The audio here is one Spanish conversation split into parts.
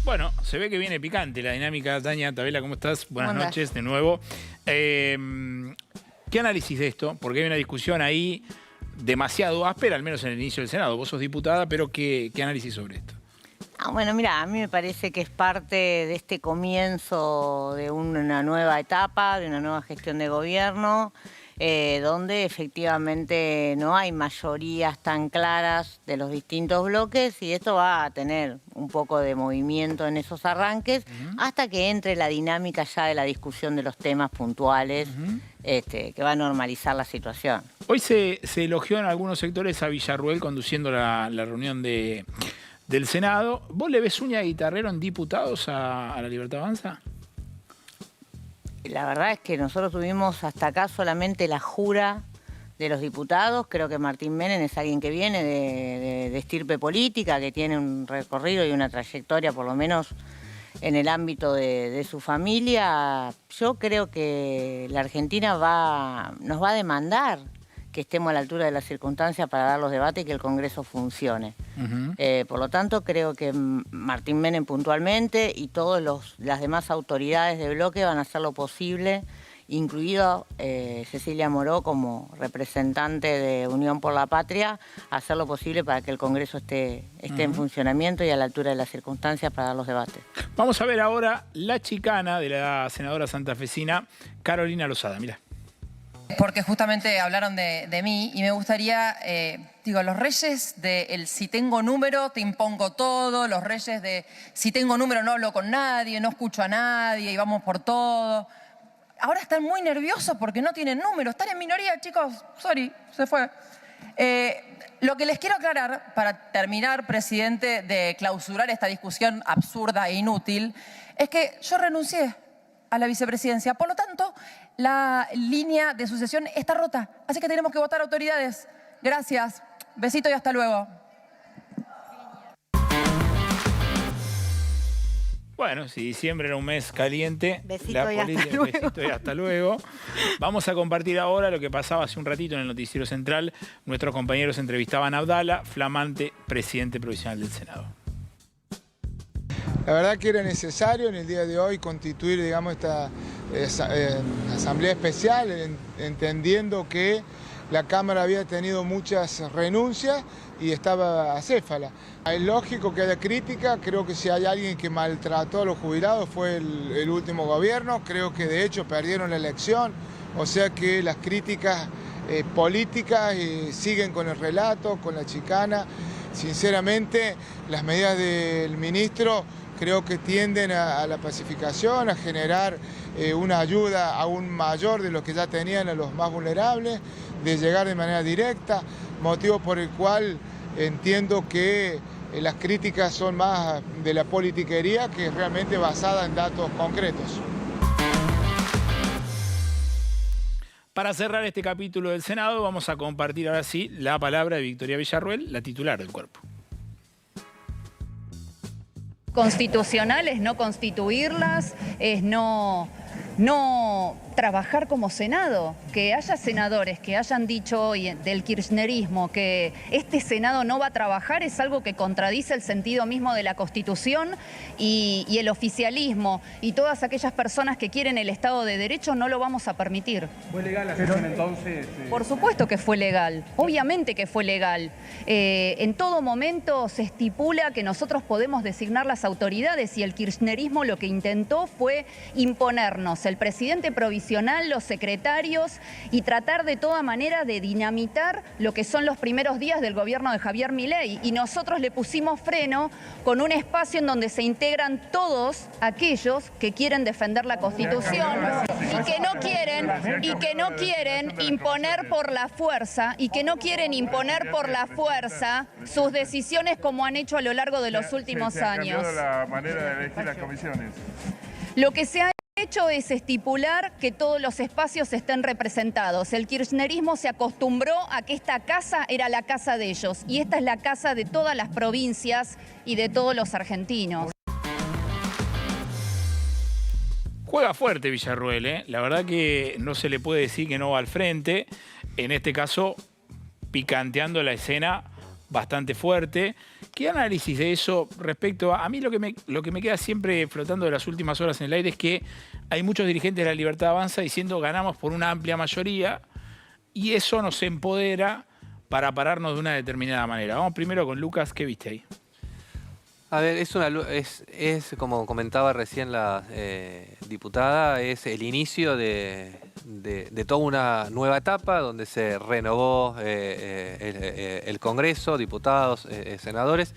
Bueno, se ve que viene picante la dinámica. Tania, Tabela, ¿cómo estás? Buenas noches de nuevo. ¿Qué análisis de esto? Porque hay una discusión ahí demasiado áspera, al menos en el inicio del Senado. Vos sos diputada, pero ¿qué análisis sobre esto? Bueno, mira, a mí me parece que es parte de este comienzo de una nueva etapa, de una nueva gestión de gobierno, donde efectivamente no hay mayorías tan claras de los distintos bloques y esto va a tener un poco de movimiento en esos arranques hasta que entre la dinámica ya de la discusión de los temas puntuales que va a normalizar la situación. Hoy se elogió en algunos sectores a Villarruel conduciendo la reunión del Senado. ¿Vos le ves uña de guitarrero en diputados a la Libertad Avanza? La verdad es que nosotros tuvimos hasta acá solamente la jura de los diputados. Creo que Martín Menem es alguien que viene de estirpe política, que tiene un recorrido y una trayectoria, por lo menos en el ámbito de su familia. Yo creo que la Argentina nos va a demandar que estemos a la altura de las circunstancias para dar los debates y que el Congreso funcione. Por lo tanto, creo que Martín Menem puntualmente y todas las demás autoridades de bloque van a hacer lo posible, incluido Cecilia Moró como representante de Unión por la Patria, hacer lo posible para que el Congreso esté en funcionamiento y a la altura de las circunstancias para dar los debates. Vamos a ver ahora la chicana de la senadora santafesina Carolina Lozada. Mirá. Porque justamente hablaron de mí y me gustaría, los reyes del si tengo número te impongo todo, los reyes de si tengo número no hablo con nadie, no escucho a nadie y vamos por todo. Ahora están muy nerviosos porque no tienen número, están en minoría, chicos, sorry, se fue. Lo que les quiero aclarar, para terminar, presidente, de clausurar esta discusión absurda e inútil, es que yo renuncié a la vicepresidencia. Por lo tanto, la línea de sucesión está rota. Así que tenemos que votar autoridades. Gracias. Besito y hasta luego. Bueno, si diciembre era un mes caliente, Besito y hasta luego. Vamos a compartir ahora lo que pasaba hace un ratito en el Noticiero Central. Nuestros compañeros entrevistaban a Abdala, flamante presidente provisional del Senado. La verdad que era necesario en el día de hoy constituir, digamos, esta asamblea especial, entendiendo que la Cámara había tenido muchas renuncias y estaba acéfala. Es lógico que haya crítica, creo que si hay alguien que maltrató a los jubilados fue el último gobierno, creo que de hecho perdieron la elección, o sea que las críticas políticas siguen con el relato, con la chicana. Sinceramente, las medidas del ministro creo que tienden a la pacificación, a generar una ayuda aún mayor de lo que ya tenían a los más vulnerables, de llegar de manera directa, motivo por el cual entiendo que las críticas son más de la politiquería que realmente basada en datos concretos. Para cerrar este capítulo del Senado, vamos a compartir ahora sí la palabra de Victoria Villarruel, la titular del cuerpo. Constitucional es no constituirlas, es no trabajar como Senado. Que haya senadores que hayan dicho hoy del kirchnerismo que este Senado no va a trabajar es algo que contradice el sentido mismo de la Constitución y el oficialismo y todas aquellas personas que quieren el Estado de Derecho no lo vamos a permitir. ¿Fue legal la sesión entonces? Por supuesto que fue legal, obviamente que fue legal. En todo momento se estipula que nosotros podemos designar las autoridades y el kirchnerismo lo que intentó fue imponernos el presidente provisional, los secretarios y tratar de toda manera de dinamitar lo que son los primeros días del gobierno de Javier Milei. Y nosotros le pusimos freno con un espacio en donde se integran todos aquellos que quieren defender la Constitución y que no quieren imponer por la fuerza sus decisiones como han hecho a lo largo de los últimos años. ¿Se ha cambiado la manera de elegir las comisiones? Lo que se ha hecho es estipular que todos los espacios estén representados. El kirchnerismo se acostumbró a que esta casa era la casa de ellos y esta es la casa de todas las provincias y de todos los argentinos. Juega fuerte Villarruel, ¿eh? La verdad que no se le puede decir que no va al frente. En este caso, picanteando la escena bastante fuerte. ¿Qué análisis de eso respecto a mí lo que me queda siempre flotando de las últimas horas en el aire es que hay muchos dirigentes de La Libertad Avanza diciendo ganamos por una amplia mayoría y eso nos empodera para pararnos de una determinada manera? Vamos primero con Lucas, ¿qué viste ahí? A ver, es como comentaba recién la diputada, es el inicio de toda una nueva etapa donde se renovó el Congreso, diputados, senadores,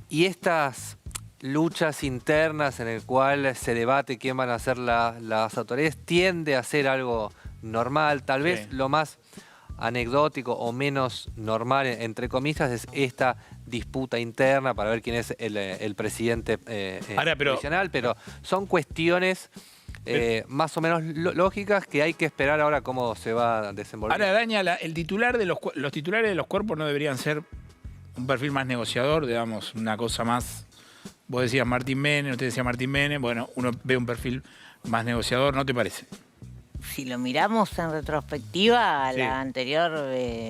y estas luchas internas en el cual se debate quién van a ser las autoridades tiende a ser algo normal, tal vez lo más anecdótico o menos normal, entre comillas, es esta disputa interna para ver quién es el presidente provisional, pero son cuestiones más o menos lógicas que hay que esperar ahora cómo se va a desenvolver. Ahora, Daña, los titulares de los cuerpos no deberían ser un perfil más negociador, digamos, una cosa más... Vos decías Martín Menem, usted decía Martín Menem, bueno, uno ve un perfil más negociador, ¿no te parece? Si lo miramos en retrospectiva, la anterior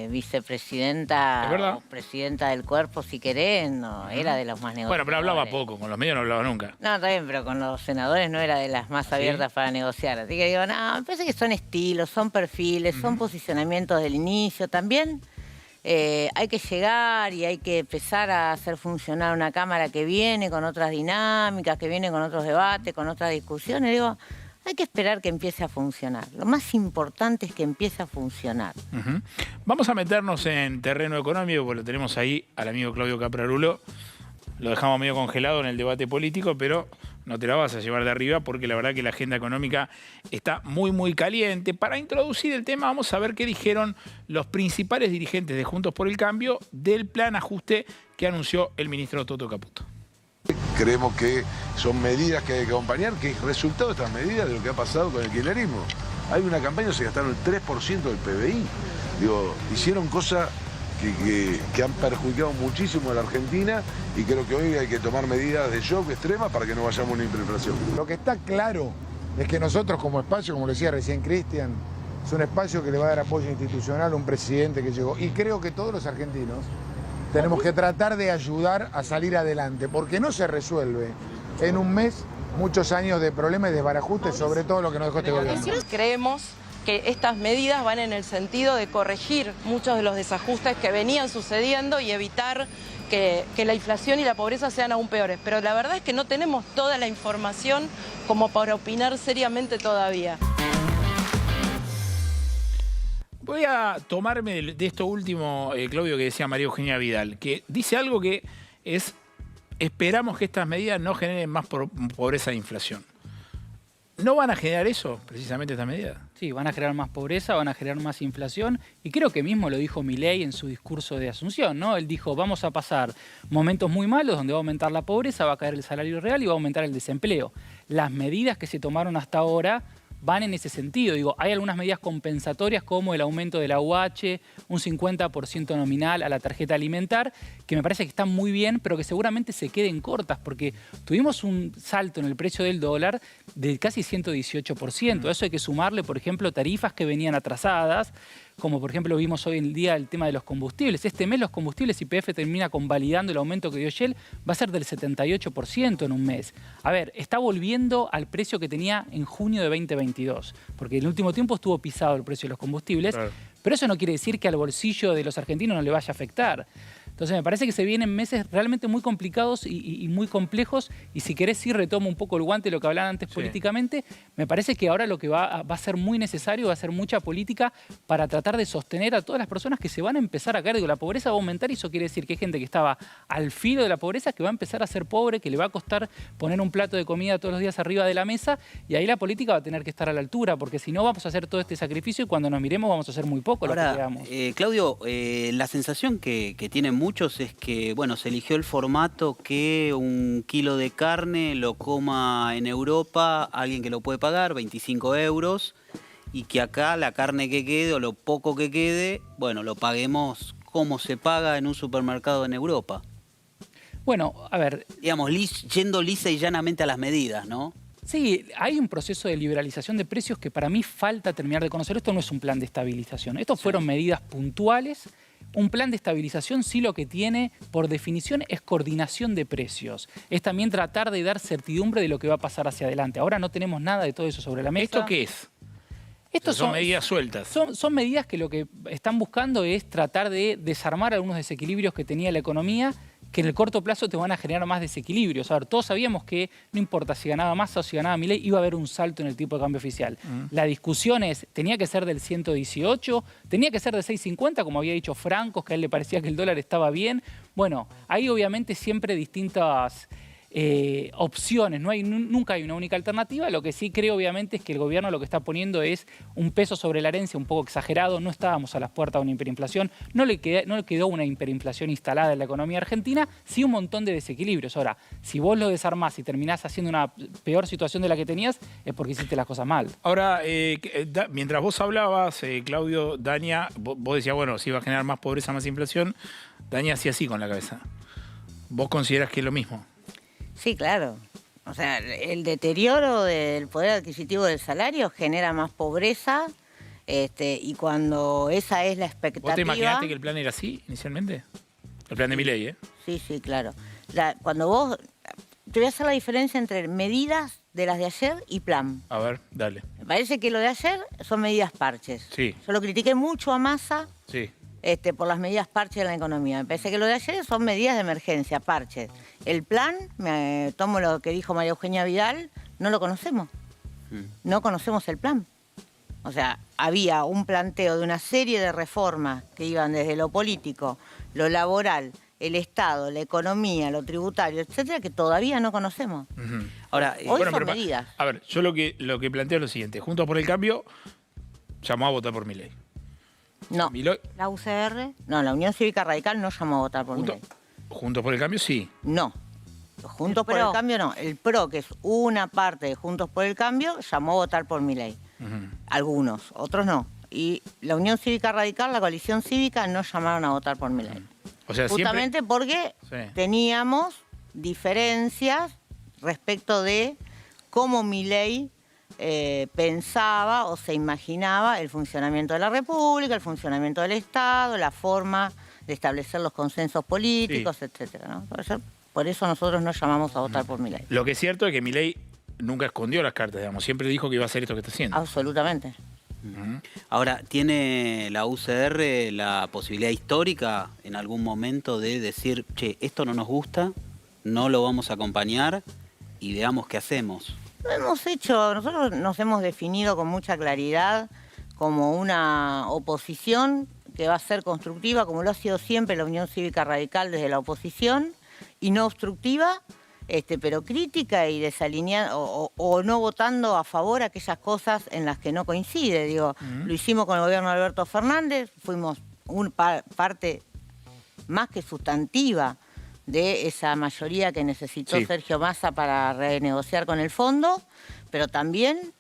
vicepresidenta o presidenta del cuerpo, si querés, no era de los más negociadores. Bueno, pero hablaba poco, con los medios no hablaba nunca. No, está bien, pero con los senadores no era de las más abiertas para negociar. Así que digo, no, me parece que son estilos, son perfiles, son posicionamientos del inicio. También hay que llegar y hay que empezar a hacer funcionar una Cámara que viene con otras dinámicas, que viene con otros debates, con otras discusiones. Digo, hay que esperar que empiece a funcionar. Lo más importante es que empiece a funcionar. Vamos a meternos en terreno económico, porque lo tenemos ahí al amigo Claudio Caprarulo. Lo dejamos medio congelado en el debate político, pero no te la vas a llevar de arriba porque la verdad que la agenda económica está muy, muy caliente. Para introducir el tema, vamos a ver qué dijeron los principales dirigentes de Juntos por el Cambio del plan ajuste que anunció el ministro Toto Caputo. Creemos que son medidas que hay que acompañar, que es resultado de estas medidas de lo que ha pasado con el kirchnerismo. Hay una campaña, se gastaron el 3% del PBI. Digo, hicieron cosas que han perjudicado muchísimo a la Argentina y creo que hoy hay que tomar medidas de shock extremas para que no vayamos a una hiperinflación. Lo que está claro es que nosotros como espacio, como lo decía recién Cristian, es un espacio que le va a dar apoyo institucional a un presidente que llegó. Y creo que todos los argentinos tenemos que tratar de ayudar a salir adelante, porque no se resuelve en un mes muchos años de problemas y desbarajustes, sobre todo lo que nos dejó este gobierno. Creemos que estas medidas van en el sentido de corregir muchos de los desajustes que venían sucediendo y evitar que la inflación y la pobreza sean aún peores. Pero la verdad es que no tenemos toda la información como para opinar seriamente todavía. Voy a tomarme de esto último, Claudio, que decía María Eugenia Vidal, que dice algo que es, esperamos que estas medidas no generen más pobreza e inflación. ¿No van a generar eso, precisamente, estas medidas? Sí, van a generar más pobreza, van a generar más inflación, y creo que mismo lo dijo Milei en su discurso de Asunción, ¿no? Él dijo, vamos a pasar momentos muy malos donde va a aumentar la pobreza, va a caer el salario real y va a aumentar el desempleo. Las medidas que se tomaron hasta ahora van en ese sentido. Digo, hay algunas medidas compensatorias como el aumento de la UH, un 50% nominal a la tarjeta alimentar, que me parece que están muy bien, pero que seguramente se queden cortas, porque tuvimos un salto en el precio del dólar de casi 118%. Eso hay que sumarle, por ejemplo, tarifas que venían atrasadas, como por ejemplo vimos hoy en día el tema de los combustibles. Este mes los combustibles, YPF termina convalidando el aumento que dio Shell, va a ser del 78% en un mes. A ver, está volviendo al precio que tenía en junio de 2022, porque en el último tiempo estuvo pisado el precio de los combustibles, pero eso no quiere decir que al bolsillo de los argentinos no le vaya a afectar. Entonces me parece que se vienen meses realmente muy complicados y muy complejos, y si querés sí retomo un poco el guante de lo que hablaban antes políticamente, me parece que ahora lo que va a ser muy necesario va a ser mucha política para tratar de sostener a todas las personas que se van a empezar a caer. Digo, la pobreza va a aumentar y eso quiere decir que hay gente que estaba al filo de la pobreza que va a empezar a ser pobre, que le va a costar poner un plato de comida todos los días arriba de la mesa, y ahí la política va a tener que estar a la altura, porque si no vamos a hacer todo este sacrificio y cuando nos miremos vamos a hacer muy poco. Ahora, lo que queramos. Claudio, la sensación que tienen muchos es que, bueno, se eligió el formato que un kilo de carne lo coma en Europa alguien que lo puede pagar, 25 euros, y que acá la carne que quede o lo poco que quede, bueno, lo paguemos como se paga en un supermercado en Europa. Bueno, a ver... Digamos, yendo lisa y llanamente a las medidas, ¿no? Sí, hay un proceso de liberalización de precios que para mí falta terminar de conocer. Esto no es un plan de estabilización. Estos fueron medidas puntuales Un plan de estabilización sí lo que tiene, por definición, es coordinación de precios. Es también tratar de dar certidumbre de lo que va a pasar hacia adelante. Ahora no tenemos nada de todo eso sobre la mesa. ¿Esto qué es? Estos son medidas sueltas. Son medidas que lo que están buscando es tratar de desarmar algunos desequilibrios que tenía la economía, que en el corto plazo te van a generar más desequilibrios. A ver, todos sabíamos que no importa si ganaba Massa o si ganaba Milei, iba a haber un salto en el tipo de cambio oficial. La discusión es, ¿tenía que ser del 118? ¿Tenía que ser de 6.50, como había dicho Franco, que a él le parecía que el dólar estaba bien? Bueno, hay obviamente siempre distintas opciones, nunca hay una única alternativa. Lo que sí creo obviamente es que el gobierno lo que está poniendo es un peso sobre la herencia un poco exagerado. No estábamos a las puertas de una hiperinflación, no le quedó una hiperinflación instalada en la economía argentina, sí un montón de desequilibrios. Ahora, si vos lo desarmás y terminás haciendo una peor situación de la que tenías, es porque hiciste las cosas mal. Ahora, mientras vos hablabas, Claudio, Dania, vos decías, bueno, si iba a generar más pobreza, más inflación, Dania hacía así con la cabeza. ¿Vos considerás que es lo mismo? Sí, claro. O sea, el deterioro del poder adquisitivo del salario genera más pobreza y cuando esa es la expectativa... ¿Vos te imaginaste que el plan era así inicialmente? El plan de Milei, ¿eh? Sí, sí, claro. Cuando vos... Te voy a hacer la diferencia entre medidas de las de ayer y plan. A ver, dale. Me parece que lo de ayer son medidas parches. Sí. Yo lo critiqué mucho a Massa. Sí. Por las medidas parches de la economía. Me parece que lo de ayer son medidas de emergencia, parches. El plan, me tomo lo que dijo María Eugenia Vidal, no lo conocemos. No conocemos el plan. O sea, había un planteo de una serie de reformas que iban desde lo político, lo laboral, el Estado, la economía, lo tributario, etcétera, que todavía no conocemos. Ahora, hoy son medidas. A ver, yo lo que planteo es lo siguiente. Juntos por el Cambio llamó a votar por Milei. No, la UCR, no, la Unión Cívica Radical no llamó a votar por Milei. ¿Juntos por el Cambio sí? No, Juntos por el Cambio no. El PRO, que es una parte de Juntos por el Cambio, llamó a votar por Milei. Algunos, otros no. Y la Unión Cívica Radical, la coalición cívica, no llamaron a votar por Milei. O sea, justamente porque teníamos diferencias respecto de cómo Milei pensaba o se imaginaba el funcionamiento de la República, el funcionamiento del Estado, la forma de establecer los consensos políticos, etcétera, ¿no? Por eso nosotros no llamamos a votar por Milei. Lo que es cierto es que Milei nunca escondió las cartas, digamos. Siempre dijo que iba a hacer esto que está haciendo. Absolutamente. Ahora, ¿tiene la UCR la posibilidad histórica en algún momento de decir, che, esto no nos gusta, no lo vamos a acompañar y veamos qué hacemos? Lo hemos hecho, nosotros nos hemos definido con mucha claridad como una oposición que va a ser constructiva, como lo ha sido siempre la Unión Cívica Radical desde la oposición, y no obstructiva, pero crítica y desalineada, o no votando a favor aquellas cosas en las que no coincide. Digo, lo hicimos con el gobierno de Alberto Fernández, fuimos parte más que sustantiva de esa mayoría que necesitó Sergio Massa para renegociar con el fondo, pero también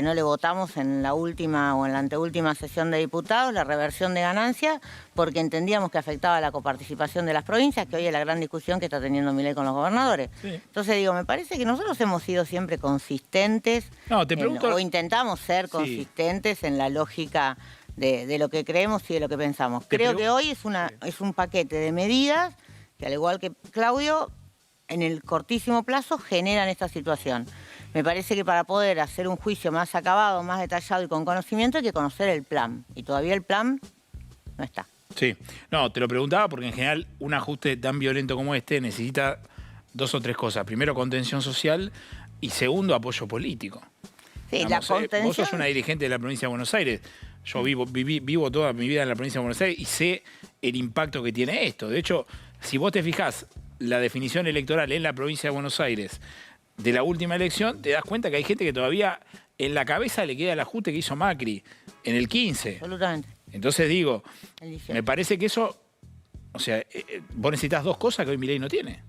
no le votamos en la última o en la anteúltima sesión de diputados la reversión de ganancias porque entendíamos que afectaba la coparticipación de las provincias, que hoy es la gran discusión que está teniendo Milei con los gobernadores. Entonces digo, me parece que nosotros hemos sido siempre consistentes, o intentamos ser consistentes en la lógica de lo que creemos y de lo que pensamos. Creo que hoy es un paquete de medidas que, al igual que Claudio, en el cortísimo plazo generan esta situación. Me parece que para poder hacer un juicio más acabado, más detallado y con conocimiento hay que conocer el plan. Y todavía el plan no está. Sí. No, te lo preguntaba porque en general un ajuste tan violento como este necesita 2 o 3 cosas. Primero, contención social y segundo, apoyo político. Sí, la contención... Vos sos una dirigente de la provincia de Buenos Aires. Yo vivo toda mi vida en la provincia de Buenos Aires y sé el impacto que tiene esto. De hecho, si vos te fijás la definición electoral en la provincia de Buenos Aires de la última elección, te das cuenta que hay gente que todavía en la cabeza le queda el ajuste que hizo Macri en el 15. Absolutamente. Entonces digo, me parece que eso, o sea, vos necesitas 2 cosas que hoy Milei no tiene.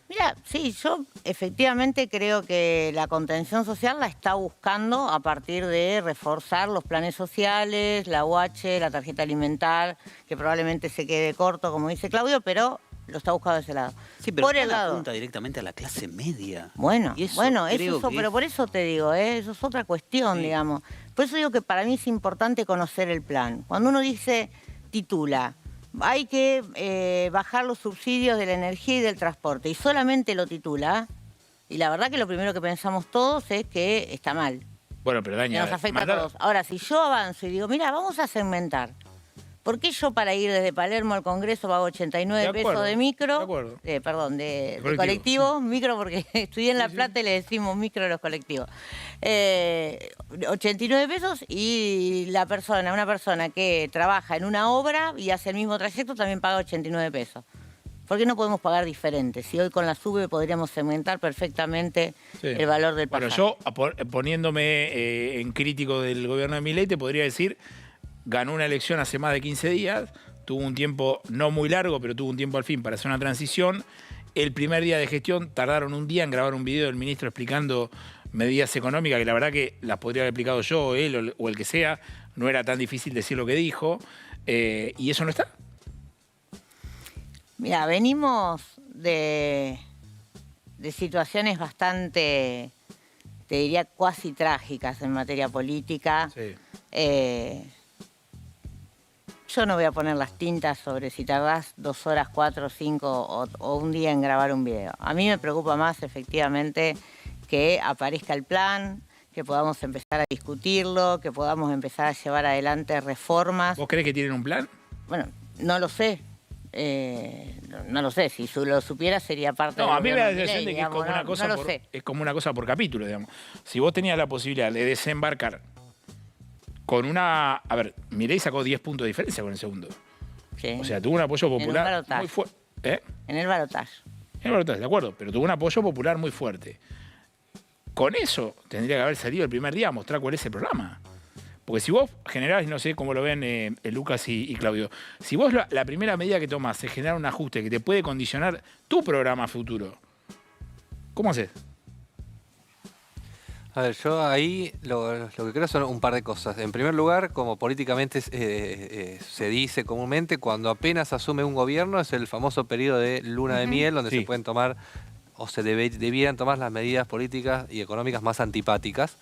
Mira, sí, yo efectivamente creo que la contención social la está buscando a partir de reforzar los planes sociales, la UH, la tarjeta alimentar, que probablemente se quede corto, como dice Claudio, pero lo está buscando de ese lado. Sí, pero por el lado apunta directamente a la clase media. Bueno, eso pero por eso te digo, eso es otra cuestión, digamos. Por eso digo que para mí es importante conocer el plan. Cuando uno titula hay que bajar los subsidios de la energía y del transporte, y solamente lo titula, y la verdad que lo primero que pensamos todos es que está mal. Bueno, pero Daña, nos afecta a todos. Ahora, si yo avanzo y digo, mira, vamos a segmentar. ¿Por qué yo para ir desde Palermo al Congreso pago 89 pesos de micro? De colectivo, micro, porque estudié en La Plata y le decimos micro a los colectivos. 89 pesos y una persona que trabaja en una obra y hace el mismo trayecto también paga 89 pesos. ¿Por qué no podemos pagar diferente? Si hoy con la SUBE podríamos segmentar perfectamente el valor del pasaje. Bueno, yo poniéndome en crítico del gobierno de Milei te podría decir, ganó una elección hace más de 15 días, tuvo un tiempo no muy largo, pero tuvo un tiempo al fin para hacer una transición. El primer día de gestión tardaron un día en grabar un video del ministro explicando medidas económicas, que la verdad que las podría haber explicado yo, o él, o el que sea. No era tan difícil decir lo que dijo. ¿Y eso no está? Mira, venimos de situaciones bastante, te diría, cuasi trágicas en materia política. Sí. Yo no voy a poner las tintas sobre si tardás 2 horas, 4, 5 o un día en grabar un video. A mí me preocupa más, efectivamente, que aparezca el plan, que podamos empezar a discutirlo, que podamos empezar a llevar adelante reformas. ¿Vos crees que tienen un plan? Bueno, no lo sé. No lo sé, si lo supiera sería parte No, del a mí me da la gobierno sensación de que es como una cosa por capítulo, digamos. Si vos tenías la posibilidad de desembarcar con una... A ver, Milei sacó 10 puntos de diferencia con el segundo. Sí. O sea, tuvo un apoyo popular muy fuerte. En el balotaje. En el balotaje, de acuerdo, pero tuvo un apoyo popular muy fuerte. Con eso tendría que haber salido el primer día a mostrar cuál es el programa. Porque si vos generás, no sé cómo lo ven Lucas y Claudio, si vos la primera medida que tomás es generar un ajuste que te puede condicionar tu programa futuro, ¿cómo haces? A ver, yo ahí lo que creo son un par de cosas. En primer lugar, como políticamente se dice comúnmente, cuando apenas asume un gobierno es el famoso periodo de luna de miel, donde se pueden tomar o se debieran tomar las medidas políticas y económicas más antipáticas.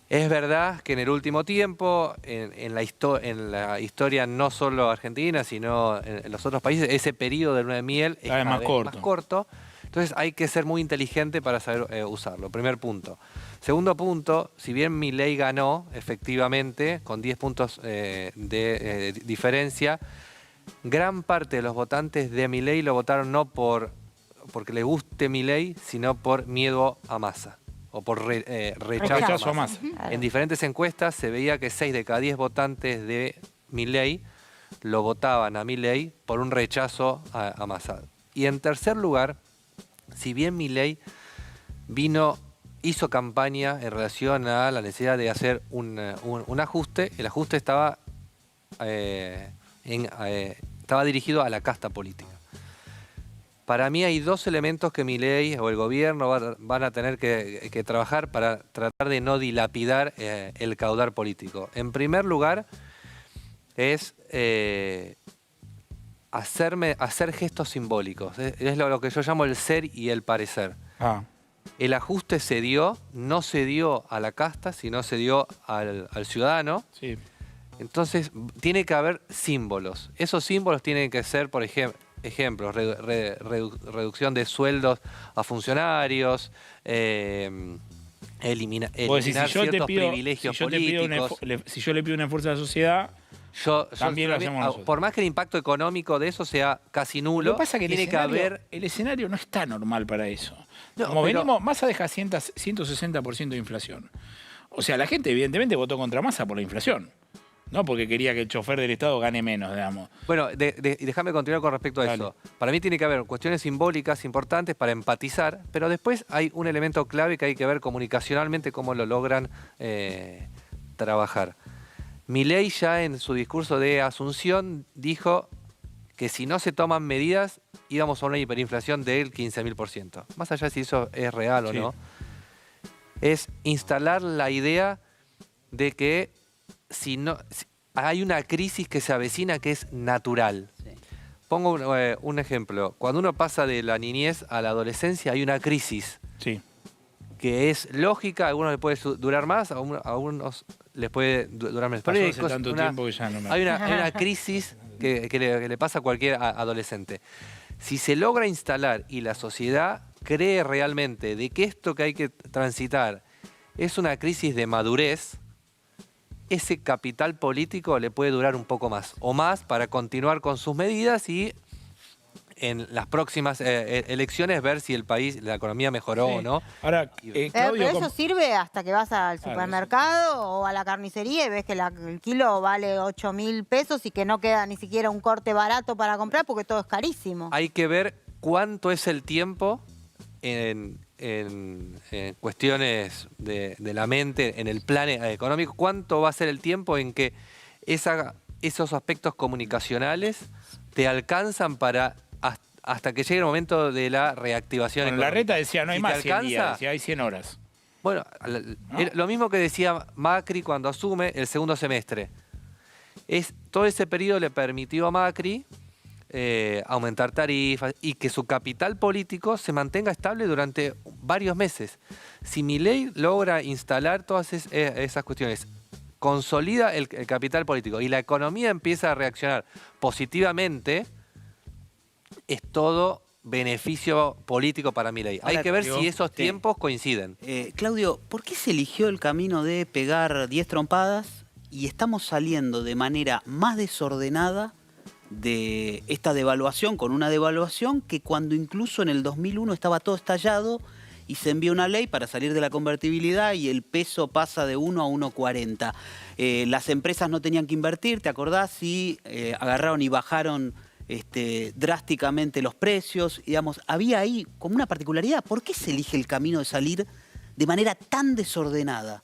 Es verdad que en el último tiempo, en la historia no solo argentina, sino en los otros países, ese periodo de luna de miel es cada vez más corto. Entonces hay que ser muy inteligente para saber usarlo, primer punto. Segundo punto, si bien Milei ganó, efectivamente, con 10 puntos de diferencia, gran parte de los votantes de Milei lo votaron no porque le guste Milei, sino por miedo a Massa. O por rechazo a Massa. En diferentes encuestas se veía que 6 de cada 10 votantes de Milei lo votaban a Milei por un rechazo a Massa. Y en tercer lugar, si bien Milei hizo campaña en relación a la necesidad de hacer un ajuste, el ajuste estaba dirigido a la casta política. Para mí hay dos elementos que Milei o el gobierno van a tener que trabajar para tratar de no dilapidar el caudal político. En primer lugar, es hacer gestos simbólicos. Es lo que yo llamo el ser y el parecer. El ajuste no se dio a la casta, sino se dio al ciudadano. Sí. Entonces, tiene que haber símbolos. Esos símbolos tienen que ser, por ejemplo, reducción de sueldos a funcionarios, eliminar ciertos privilegios políticos. Si yo le pido un esfuerzo a la sociedad, también lo hacemos nosotros. Por más que el impacto económico de eso sea casi nulo, lo que pasa es que el escenario no está normal para eso. Massa deja 160% de inflación. O sea, la gente evidentemente votó contra Massa por la inflación. No porque quería que el chofer del Estado gane menos, digamos. Bueno, déjame continuar con respecto a eso. Para mí tiene que haber cuestiones simbólicas importantes para empatizar, pero después hay un elemento clave que hay que ver comunicacionalmente cómo lo logran trabajar. Milei ya en su discurso de Asunción dijo que si no se toman medidas íbamos a una hiperinflación del 15.000%. Más allá de si eso es real o no, es instalar la idea de que hay una crisis que se avecina que es natural. Sí. Pongo un ejemplo. Cuando uno pasa de la niñez a la adolescencia hay una crisis que es lógica. A algunos les puede durar más, a algunos les puede durar menos. Pasó hace tanto tiempo que ya no me... Hay una crisis que le pasa a cualquier adolescente. Si se logra instalar y la sociedad cree realmente de que esto que hay que transitar es una crisis de madurez, ese capital político le puede durar un poco más o más para continuar con sus medidas y en las próximas elecciones ver si el país, la economía mejoró o no. Ahora, Claudio, pero eso sirve hasta que vas al supermercado o a la carnicería y ves que el kilo vale 8.000 pesos y que no queda ni siquiera un corte barato para comprar porque todo es carísimo. Hay que ver cuánto es el tiempo en cuestiones de la mente, en el plan económico, cuánto va a ser el tiempo en que esos aspectos comunicacionales te alcanzan para hasta que llegue el momento de la reactivación económica. Larreta decía, no hay Si más te 100 días, alcanza, decía, hay 100 horas. Bueno, lo mismo que decía Macri cuando asume el segundo semestre. Todo ese periodo le permitió a Macri aumentar tarifas y que su capital político se mantenga estable durante varios meses. Si Milei logra instalar todas esas cuestiones, consolida el capital político y la economía empieza a reaccionar positivamente, es todo beneficio político para Milei. Hay que ver si esos tiempos coinciden. Claudio, ¿por qué se eligió el camino de pegar 10 trompadas y estamos saliendo de manera más desordenada de esta devaluación, con una devaluación que cuando incluso en el 2001 estaba todo estallado y se envió una ley para salir de la convertibilidad y el peso pasa de 1 a 1,40? Las empresas no tenían que invertir, ¿te acordás? Y agarraron y bajaron drásticamente los precios. Digamos, había ahí como una particularidad. ¿Por qué se elige el camino de salir de manera tan desordenada?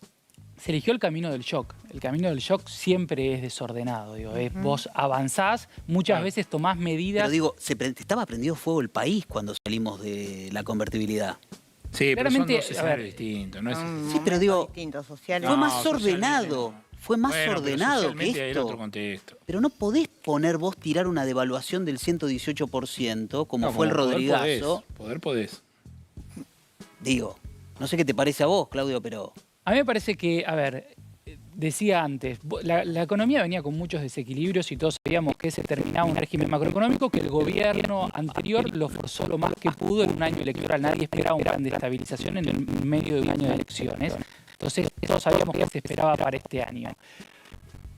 Se eligió el camino del shock. El camino del shock siempre es desordenado. Digo, vos avanzás, muchas veces tomás medidas... Pero digo, estaba prendido fuego el país cuando salimos de la convertibilidad. Sí, claramente, pero son dos escenarios distintos. No es... Sí, pero digo, fue más ordenado. No. Fue más Bueno, ordenado que hay esto. otro contexto. Pero no podés tirar una devaluación del 118%, como fue el Rodrigazo. Poder podés. Digo, no sé qué te parece a vos, Claudio, pero... A mí me parece que, a ver, decía antes, la economía venía con muchos desequilibrios y todos sabíamos que se terminaba un régimen macroeconómico que el gobierno anterior lo forzó lo más que pudo en un año electoral. Nadie esperaba un plan de estabilización en el medio de un año de elecciones. Entonces todos sabíamos que se esperaba para este año.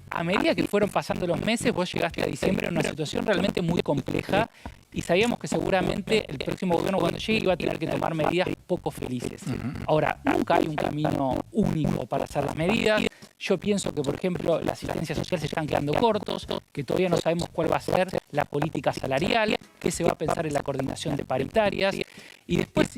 A medida que fueron pasando los meses, vos llegaste a diciembre en una situación realmente muy compleja y sabíamos que seguramente el próximo gobierno cuando llegue iba a tener que tomar medidas poco felices. Ahora, nunca hay un camino único para hacer las medidas. Yo pienso que, por ejemplo, la asistencia social se están quedando cortos, que todavía no sabemos cuál va a ser la política salarial, qué se va a pensar en la coordinación de paritarias. Y después,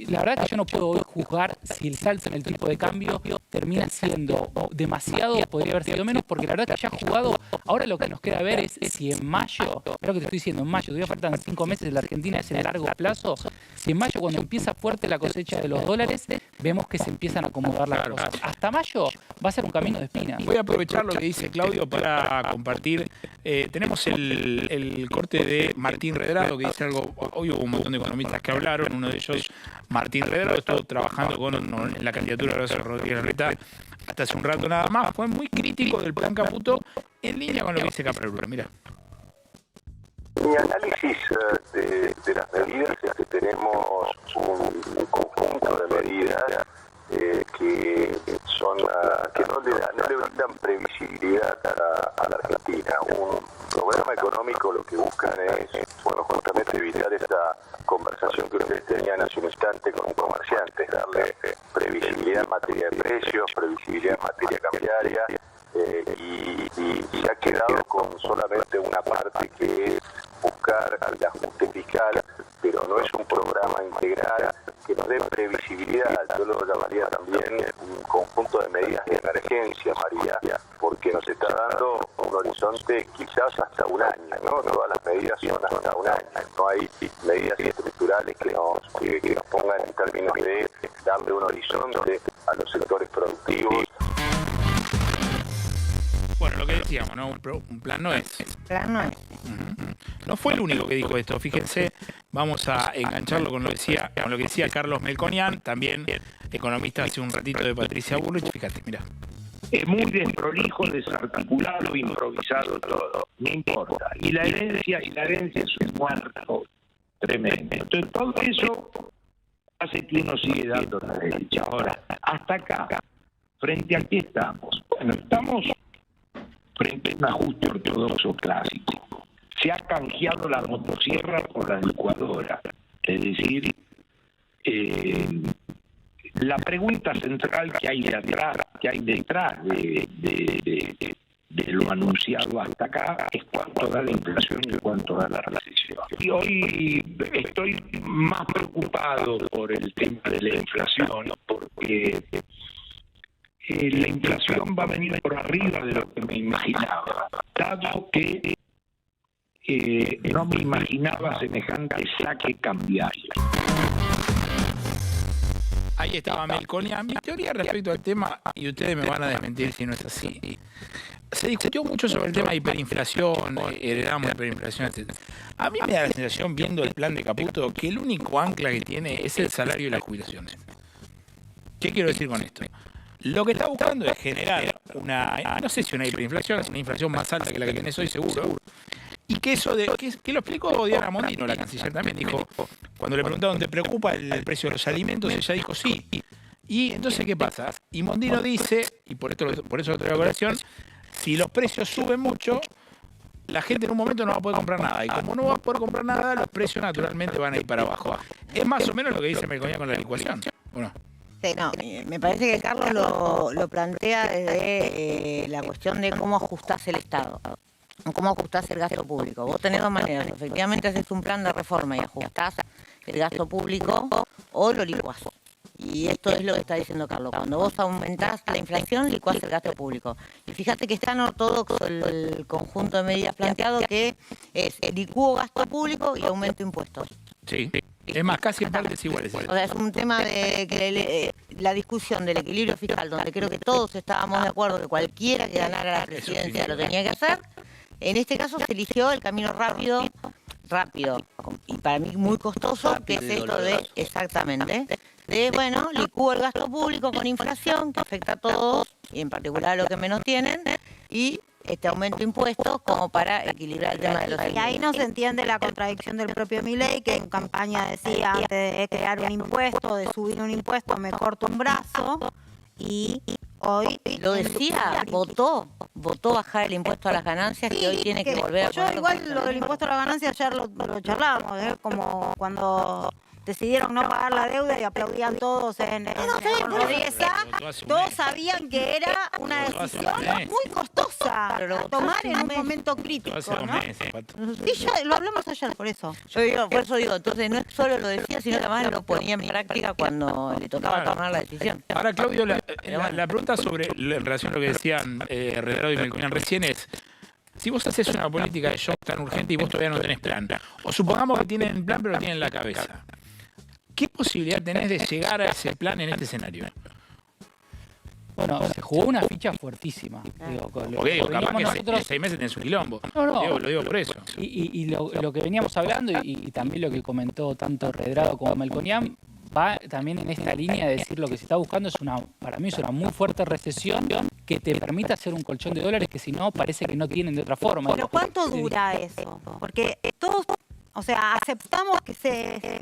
la verdad que yo no puedo hoy juzgar si el salto en el tipo de cambio termina siendo demasiado o podría haber sido menos, porque la verdad que ya ha jugado. Ahora lo que nos queda ver es si en mayo, creo que te estoy diciendo, en mayo, todavía faltan 5 meses, la Argentina es en largo plazo, si en mayo cuando empieza fuerte la cosecha de los dólares, vemos que se empiezan a acomodar las cosas. Hasta mayo va a ser un camino de espinas. Voy a aprovechar lo que dice Claudio para compartir. Tenemos el corte de Martín Redrado, que dice algo. Hoy hubo un montón de economistas que hablaron. Uno de ellos, Martín Redrado, estuvo trabajando en la candidatura de Horacio Rodríguez Larreta hasta hace un rato nada más. Fue muy crítico del plan Caputo, en línea con lo que dice Caprarula. Mira. Mi análisis de las medidas es que tenemos un conjunto de medidas que no le brindan previsibilidad a la Argentina. Un programa económico lo que buscan es, justamente evitar esta conversación que ustedes tenían hace un instante con un comerciante, darle previsibilidad en materia de precios, previsibilidad en materia cambiaria, y se ha quedado con solamente una parte que es buscar el ajuste fiscal, pero no es un programa integral que nos dé previsibilidad. Yo lo llamaría también un conjunto de medidas de emergencia, María, porque nos está dando un horizonte quizás hasta un año, ¿no? Todas las medidas son hasta un año. No hay medidas estructurales que nos pongan en términos de darle un horizonte a los sectores productivos. Bueno, lo que decíamos, ¿no? Un plan no es. Plan no es. No fue el único que dijo esto. Fíjense, vamos a engancharlo con lo que decía Carlos Melconian, también economista hace un ratito de Patricia Bullrich. Fíjate, mira. muy desprolijo, desarticulado, improvisado todo, no importa. Y la herencia es un muerto tremendo. Entonces todo eso hace que uno sigue dando la derecha. Ahora, hasta acá, frente a qué estamos. Bueno, estamos frente a un ajuste ortodoxo clásico. Se ha canjeado la motosierra por la licuadora. Es decir, la pregunta central que hay detrás de lo anunciado hasta acá es cuánto da la inflación y cuánto da la recesión. Y hoy estoy más preocupado por el tema de la inflación, porque la inflación va a venir por arriba de lo que me imaginaba, dado que no me imaginaba semejante saque cambiario. Ahí estaba Melconian. Mi teoría respecto al tema, y ustedes me van a desmentir si no es así. Se discutió mucho sobre el tema de hiperinflación, heredamos hiperinflación, etc. A mí me da la sensación, viendo el plan de Caputo, que el único ancla que tiene es el salario y las jubilaciones. ¿Qué quiero decir con esto? Lo que está buscando es generar no sé si una hiperinflación, una inflación más alta que la que tenés hoy, seguro. Y que eso que lo explicó Diana Mondino, la canciller también, dijo, cuando le preguntaron, ¿te preocupa el precio de los alimentos? Ella dijo, sí. Y entonces, ¿qué pasa? Y Mondino dice, y por eso lo traigo a colación, si los precios suben mucho, la gente en un momento no va a poder comprar nada. Y como no va a poder comprar nada, los precios naturalmente van a ir para abajo. Es más o menos lo que dice Melconian con la licuación, ¿o no? Sí, no, me parece que Carlos lo plantea desde la cuestión de cómo ajustás el Estado. ¿Cómo ajustás el gasto público? Vos tenés dos maneras. Efectivamente haces un plan de reforma y ajustás el gasto público o lo licuás. Y esto es lo que está diciendo Carlos. Cuando vos aumentás la inflación, licuás el gasto público. Y fíjate que es tan ortodoxo el conjunto de medidas planteado que es licúo gasto público y aumento impuestos. Sí. Es más, casi en partes iguales. O sea, es un tema de que la discusión del equilibrio fiscal, donde creo que todos estábamos de acuerdo que cualquiera que ganara la presidencia lo tenía que hacer. En este caso se eligió el camino rápido, y para mí muy costoso, que es esto de, exactamente, bueno, licúo el gasto público con inflación, que afecta a todos, y en particular a los que menos tienen, y este aumento de impuestos como para equilibrar el tema de los Y ahí no se entiende la contradicción del propio Milei, que en campaña decía, antes de crear un impuesto, de subir un impuesto, me corto un brazo, y hoy lo decía, votó bajar el impuesto a las ganancias, que hoy tiene que volver a ponerlo. Yo igual lo del impuesto a las ganancias ayer lo charlábamos, como cuando decidieron no pagar la deuda y aplaudían todos Rodríguez A. Todos sabían que era una decisión muy costosa a tomar en un momento crítico, ¿no? Sí, ya lo hablamos ayer, por eso. Por eso digo, entonces no solo lo decía, sino que además lo ponía en práctica cuando le tocaba tomar la decisión. Ahora, Claudio, la pregunta en relación a lo que decían Redrado y Melconian recién es, si vos haces una política de shock tan urgente y vos todavía no tenés plan, o supongamos que tienen plan pero lo tienen en la cabeza, ¿qué posibilidad tenés de llegar a ese plan en este escenario? Bueno, se jugó una ficha fuertísima. Capaz que nosotros, 6 meses tenés un quilombo. No. Lo digo por eso. Y lo que veníamos hablando, y también lo que comentó tanto Redrado como Melconian, va también en esta línea de decir lo que se está buscando para mí es una muy fuerte recesión que te permita hacer un colchón de dólares que si no parece que no tienen de otra forma. Pero ¿cuánto dura eso? Porque todos... O sea, aceptamos que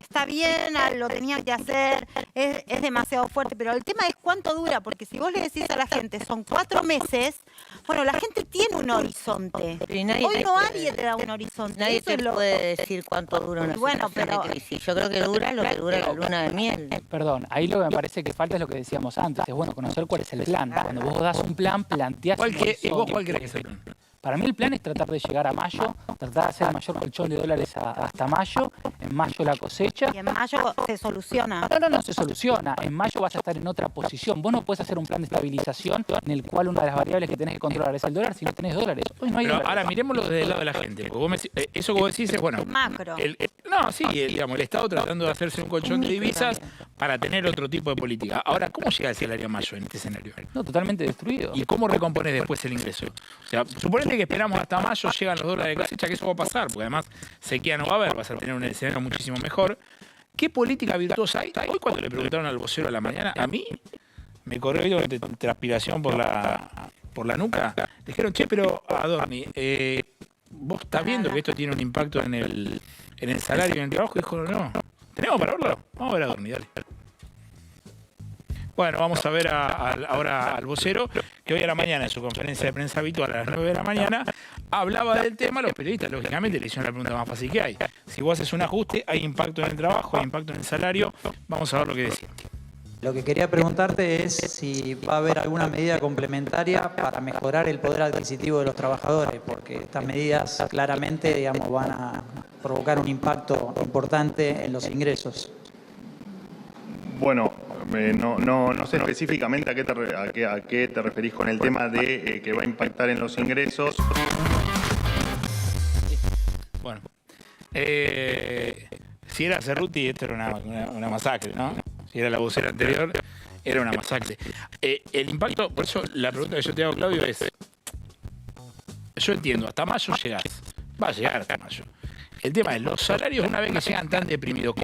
está bien, lo tenían que hacer, es demasiado fuerte, pero el tema es cuánto dura, porque si vos le decís a la gente son 4 meses, bueno, la gente tiene un horizonte. Hoy nadie te da un horizonte. Nadie te puede decir cuánto dura una situación de crisis. Yo creo que dura lo que dura la luna de miel. Perdón, ahí lo que me parece que falta es lo que decíamos antes, es bueno conocer cuál es el plan. Cuando vos das un plan, planteás un horizonte. ¿Vos cuál crees que es el plan? Para mí el plan es tratar de llegar a mayo, tratar de hacer el mayor colchón de dólares hasta mayo, en mayo la cosecha. Y en mayo se soluciona. No se soluciona. En mayo vas a estar en otra posición. Vos no puedes hacer un plan de estabilización en el cual una de las variables que tenés que controlar es el dólar si no tenés dólares. Hoy no hay dólares. Ahora miremoslo desde el lado de la gente. Eso que vos decís es, bueno... Macro. el Estado tratando de hacerse un colchón de divisas para tener otro tipo de política. Ahora, ¿cómo llega el salario a mayo en este escenario? No, totalmente destruido. ¿Y cómo recompones después el ingreso? O sea, suponete que esperamos hasta mayo, llegan los dólares de cosecha, que eso va a pasar, porque además sequía no va a haber, vas a tener un escenario muchísimo mejor. ¿Qué política virtuosa hay? Hoy cuando le preguntaron al vocero a la mañana, a mí me corrió transpiración por la nuca. Le dijeron, che, pero Adorni, ¿vos estás viendo que esto tiene un impacto en el salario y en el trabajo? Y dijo, no. ¿Tenemos para verlo? Vamos a ver a Adorni, dale. Bueno, vamos a ver ahora al vocero, que hoy a la mañana, en su conferencia de prensa habitual a las 9 de la mañana, hablaba del tema. Los periodistas, lógicamente, le hicieron la pregunta más fácil que hay. Si vos haces un ajuste, hay impacto en el trabajo, hay impacto en el salario. Vamos a ver lo que decía. Lo que quería preguntarte es si va a haber alguna medida complementaria para mejorar el poder adquisitivo de los trabajadores, porque estas medidas claramente, digamos, van a provocar un impacto importante en los ingresos. Bueno, no sé específicamente a qué te referís con el tema de que va a impactar en los ingresos. Bueno, si era Cerruti, esto era una masacre, ¿no? Si era la vocera anterior, era una masacre. El impacto, por eso la pregunta que yo te hago, Claudio, es, yo entiendo, hasta mayo llegás, va a llegar hasta mayo. El tema es, los salarios una vez que llegan tan deprimidos,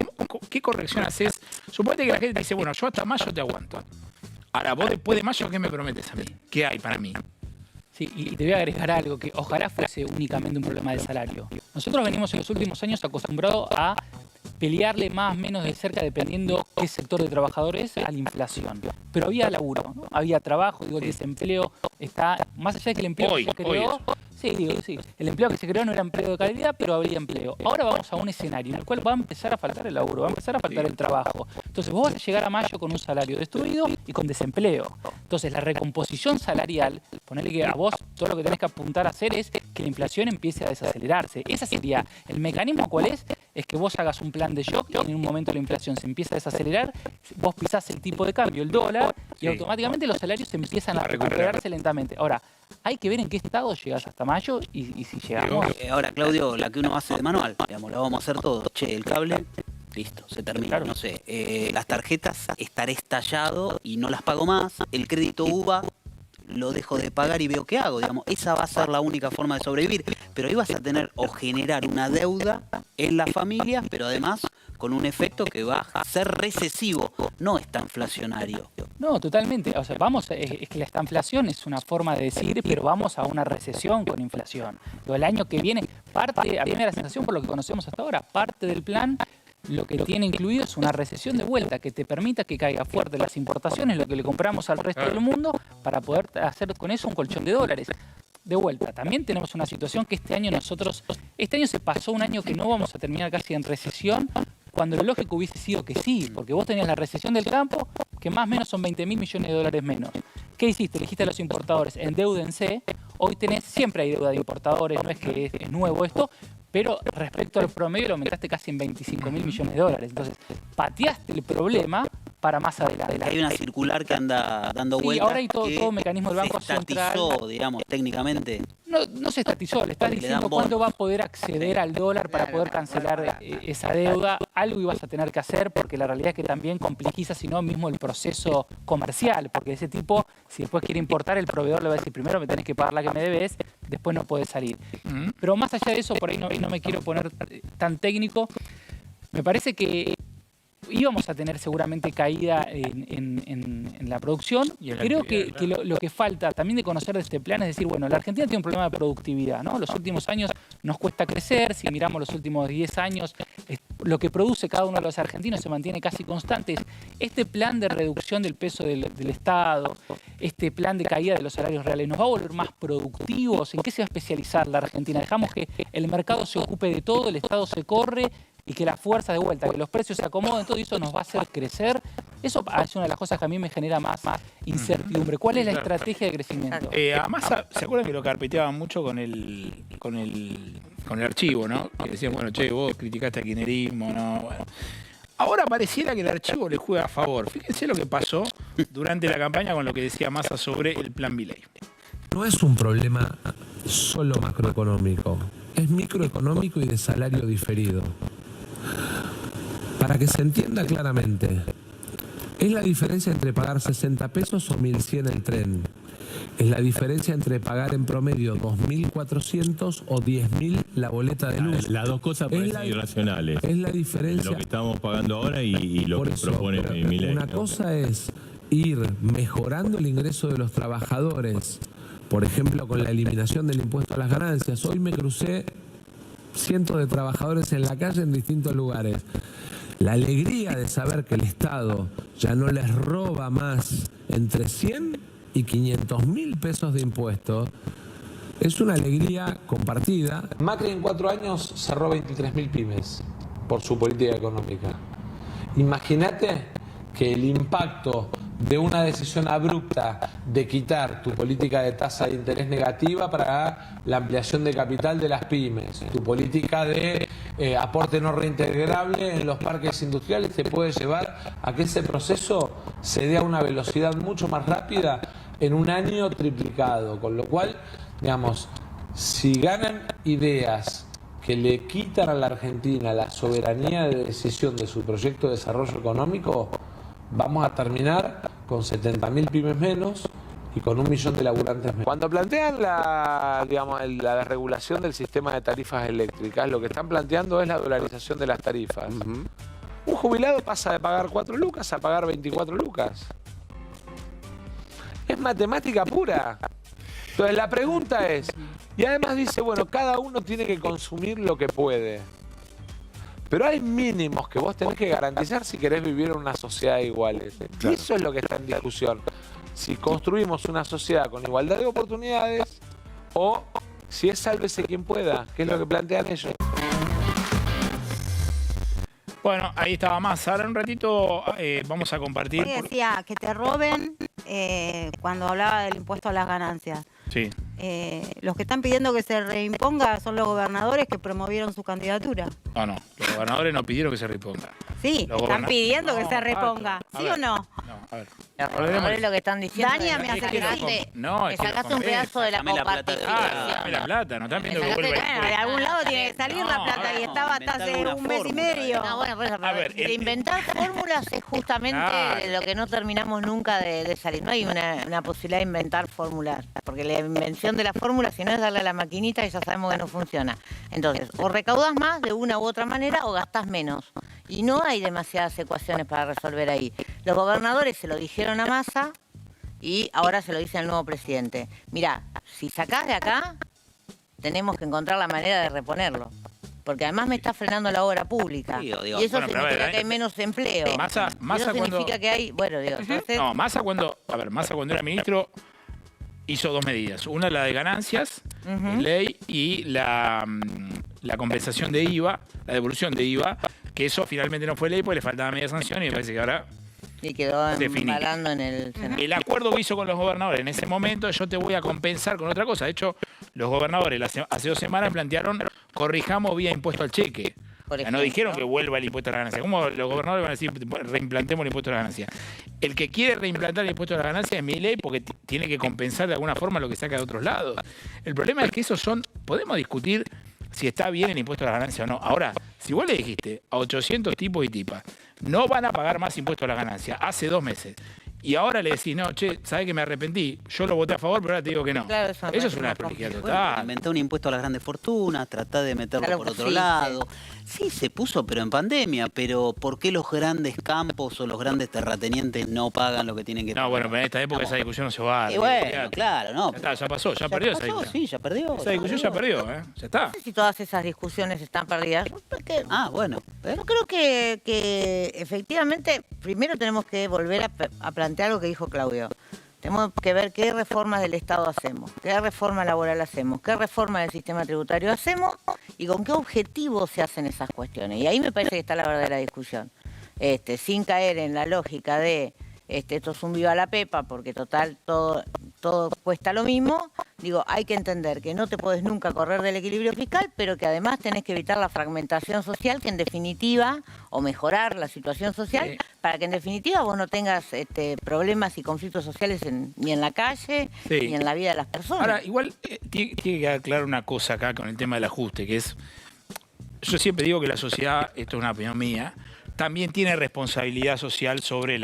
¿qué corrección haces? Suponete que la gente te dice, bueno, yo hasta mayo te aguanto. Ahora, vos después de mayo, ¿qué me prometes a mí? ¿Qué hay para mí? Sí, y te voy a agregar algo, que ojalá fuese únicamente un problema de salario. Nosotros venimos en los últimos años acostumbrados a pelearle más o menos de cerca, dependiendo qué sector de trabajadores, a la inflación. Pero había laburo, ¿no? Había trabajo, digo, el desempleo está, más allá de que el empleo que se creó, sí, el empleo que se creó no era empleo de calidad, pero habría empleo. Ahora vamos a un escenario en el cual va a empezar a faltar el laburo, va a empezar a faltar el trabajo. Entonces vos vas a llegar a mayo con un salario destruido y con desempleo. Entonces la recomposición salarial, ponerle que a vos todo lo que tenés que apuntar a hacer es que la inflación empiece a desacelerarse. Ese sería el mecanismo. ¿Cuál es? Es que vos hagas un plan de shock y en un momento la inflación se empieza a desacelerar, vos pisás el tipo de cambio, el dólar, y automáticamente los salarios se empiezan a recuperarse lentamente. Ahora, hay que ver en qué estado llegas hasta mayo y si llegamos. Ahora, Claudio, la que uno hace de manual, digamos, la vamos a hacer todo. Che, el cable, listo, se termina. Claro. No sé, las tarjetas, estaré estallado y no las pago más. El crédito UVA, lo dejo de pagar y veo qué hago, digamos. Esa va a ser la única forma de sobrevivir. Pero ahí vas a tener o generar una deuda en las familias, pero además con un efecto que va a ser recesivo, no estanflacionario. No, totalmente. O sea, es que la estanflación es una forma de decir, pero vamos a una recesión con inflación. El año que viene, a mí me da la sensación, por lo que conocemos hasta ahora, parte del plan lo que tiene incluido es una recesión de vuelta que te permita que caiga fuerte las importaciones, lo que le compramos al resto del mundo, para poder hacer con eso un colchón de dólares. De vuelta, también tenemos una situación que este año se pasó un año que no vamos a terminar casi en recesión, cuando lo lógico hubiese sido que sí, porque vos tenías la recesión del campo, que más o menos son 20.000 millones de dólares menos. ¿Qué hiciste? Le dijiste a los importadores, endéudense. Hoy siempre hay deuda de importadores, no es que es nuevo esto, pero respecto al promedio lo aumentaste casi en 25.000 millones de dólares. Entonces, pateaste el problema para más adelante. Hay una circular que anda dando vueltas. Y ahora hay todo mecanismo del Banco Central. Digamos, técnicamente. No se estatizó, le estás diciendo cuándo va a poder acceder al dólar para poder cancelar esa deuda. Algo ibas a tener que hacer, porque la realidad es que también complejiza, si no, mismo el proceso comercial, porque ese tipo, si después quiere importar, el proveedor le va a decir, primero me tenés que pagar la que me debes, después no podés salir. Pero más allá de eso, por ahí no me quiero poner tan técnico, me parece que íbamos a tener seguramente caída en la producción. Creo que lo que falta también de conocer de este plan es decir, bueno, la Argentina tiene un problema de productividad, ¿no? Los últimos años nos cuesta crecer, si miramos los últimos 10 años, lo que produce cada uno de los argentinos se mantiene casi constante. Este plan de reducción del peso del Estado, este plan de caída de los salarios reales, ¿nos va a volver más productivos? ¿En qué se va a especializar la Argentina? Dejamos que el mercado se ocupe de todo, el Estado se corre y que la fuerza de vuelta, que los precios se acomoden, todo eso nos va a hacer crecer. Eso es una de las cosas que a mí me genera más incertidumbre. ¿Cuál es la estrategia de crecimiento? A Massa, ¿se acuerdan que lo carpeteaban mucho con el archivo, ¿no? Que decían, bueno, che, vos criticaste al kirchnerismo, ¿no? Bueno. Ahora pareciera que el archivo le juega a favor. Fíjense lo que pasó durante la campaña con lo que decía Massa sobre el plan Milei. No es un problema solo macroeconómico, es microeconómico y de salario diferido. Para que se entienda claramente, es la diferencia entre pagar 60 pesos o 1.100 el tren. Es la diferencia entre pagar en promedio 2.400 o 10.000 la boleta de luz. Las dos cosas parecen irracionales. Es la diferencia. Lo que estamos pagando ahora y lo que propone Milei. Una cosa es ir mejorando el ingreso de los trabajadores, por ejemplo, con la eliminación del impuesto a las ganancias. Hoy me crucé cientos de trabajadores en la calle en distintos lugares. La alegría de saber que el Estado ya no les roba más entre 100 y 500.000 pesos de impuestos es una alegría compartida. Macri en 4 años cerró 23.000 pymes por su política económica. Imagínate que el impacto de una decisión abrupta de quitar tu política de tasa de interés negativa para la ampliación de capital de las pymes, tu política de aporte no reintegrable en los parques industriales, te puede llevar a que ese proceso se dé a una velocidad mucho más rápida en un año triplicado, con lo cual, digamos, si ganan ideas que le quitan a la Argentina la soberanía de decisión de su proyecto de desarrollo económico, vamos a terminar con 70.000 pymes menos y con 1 millón de laburantes menos. Cuando plantean la desregulación del sistema de tarifas eléctricas, lo que están planteando es la dolarización de las tarifas. Un jubilado pasa de pagar 4 lucas a pagar 24 lucas. Es matemática pura. Entonces la pregunta es, y además dice, bueno, cada uno tiene que consumir lo que puede. Pero hay mínimos que vos tenés que garantizar si querés vivir en una sociedad de iguales. Claro. Y eso es lo que está en discusión. Si construimos una sociedad con igualdad de oportunidades o si es sálvese quien pueda, que es lo que plantean ellos. Bueno, ahí estaba Massa. Ahora un ratito vamos a compartir. Decía que te roben cuando hablaba del impuesto a las ganancias. Sí. Los que están pidiendo que se reimponga son los gobernadores que promovieron su candidatura. No, los gobernadores no pidieron que se reimponga. Sí, están pidiendo que se reponga. ¿Sí o no? No, a ver. Los gobernadores lo que están diciendo Dania me hace que sí. No, que sacaste un pedazo de la comparticipación. Dame la plata, no están pidiendo que vuelva. Bueno, de algún lado tiene que salir la plata y estaba hasta hace un mes y medio. No, bueno, por eso, de inventar fórmulas es justamente lo que no terminamos nunca de salir. No hay una posibilidad de inventar fórmulas, porque la invención de la fórmula, si no es darle a la maquinita, ya sabemos que no funciona. Entonces, o recaudas más de una u otra manera o gastás menos. Y no hay demasiadas ecuaciones para resolver ahí. Los gobernadores se lo dijeron a Massa y ahora se lo dice al nuevo presidente. Mirá, si sacás de acá, tenemos que encontrar la manera de reponerlo. Porque además me está frenando la obra pública. Sí, y eso significa que hay menos empleo. Massa eso significa que hay... Bueno, digo, entonces... No, Massa cuando era ministro hizo 2 medidas. Una, la de ganancias, ley, y la compensación de IVA, la devolución de IVA, que eso finalmente no fue ley porque le faltaba media sanción y me parece que ahora... Y quedó embalando en el Senado. El acuerdo que hizo con los gobernadores en ese momento, yo te voy a compensar con otra cosa. De hecho, los gobernadores hace 2 semanas plantearon, corrijamos vía impuesto al cheque. No dijeron que vuelva el impuesto a la ganancia. ¿Cómo los gobernadores van a decir, reimplantemos el impuesto a la ganancia? El que quiere reimplantar el impuesto a la ganancia es Milei porque tiene que compensar de alguna forma lo que saca de otros lados. El problema es que podemos discutir si está bien el impuesto a la ganancia o no. Ahora, si vos le dijiste a 800 tipos y tipas, no van a pagar más impuesto a la ganancia hace 2 meses, y ahora le decís, no, che, ¿sabés que me arrepentí? Yo lo voté a favor, pero ahora te digo que no. Claro, eso es una prolijidad total. Inventó un impuesto a las grandes fortunas, tratá de meterlo por otro lado. Sí, se puso, pero en pandemia. Pero ¿por qué los grandes campos o los grandes terratenientes no pagan lo que tienen que pagar? No, bueno, pero en esta época esa discusión no se va. Y bueno, claro, no. Ya pasó, ya perdió esa discusión. Sí, ya perdió. Esa discusión ya perdió, ya está. No sé si todas esas discusiones están perdidas. Bueno. Yo creo que efectivamente primero tenemos que volver a plantear lo que dijo Claudio. Tenemos que ver qué reformas del Estado hacemos, qué reforma laboral hacemos, qué reforma del sistema tributario hacemos y con qué objetivo se hacen esas cuestiones. Y ahí me parece que está la verdadera discusión. Sin caer en la lógica de esto es un viva la pepa, porque total todo cuesta lo mismo. Digo, hay que entender que no te podés nunca correr del equilibrio fiscal, pero que además tenés que evitar la fragmentación social, que en definitiva, o mejorar la situación social, para que en definitiva vos no tengas problemas y conflictos sociales ni en la calle, ni en la vida de las personas. Ahora, igual tiene que aclarar una cosa acá con el tema del ajuste, que es, yo siempre digo que la sociedad, esto es una opinión mía, también tiene responsabilidad social sobre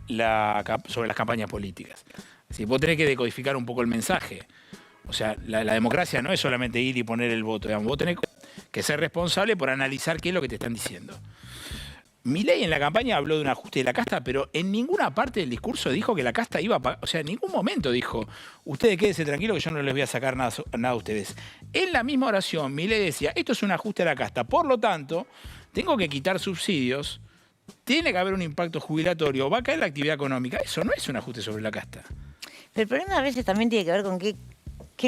sobre las campañas políticas. Si vos tenés que decodificar un poco el mensaje. O sea, la democracia no es solamente ir y poner el voto. Digamos, vos tenés que ser responsable por analizar qué es lo que te están diciendo. Milei en la campaña habló de un ajuste de la casta, pero en ninguna parte del discurso dijo que la casta iba a pagar. O sea, en ningún momento dijo, ustedes quédense tranquilos que yo no les voy a sacar nada a ustedes. En la misma oración, Milei decía, esto es un ajuste a la casta, por lo tanto, tengo que quitar subsidios, tiene que haber un impacto jubilatorio, va a caer la actividad económica. Eso no es un ajuste sobre la casta. Pero el problema a veces también tiene que ver con qué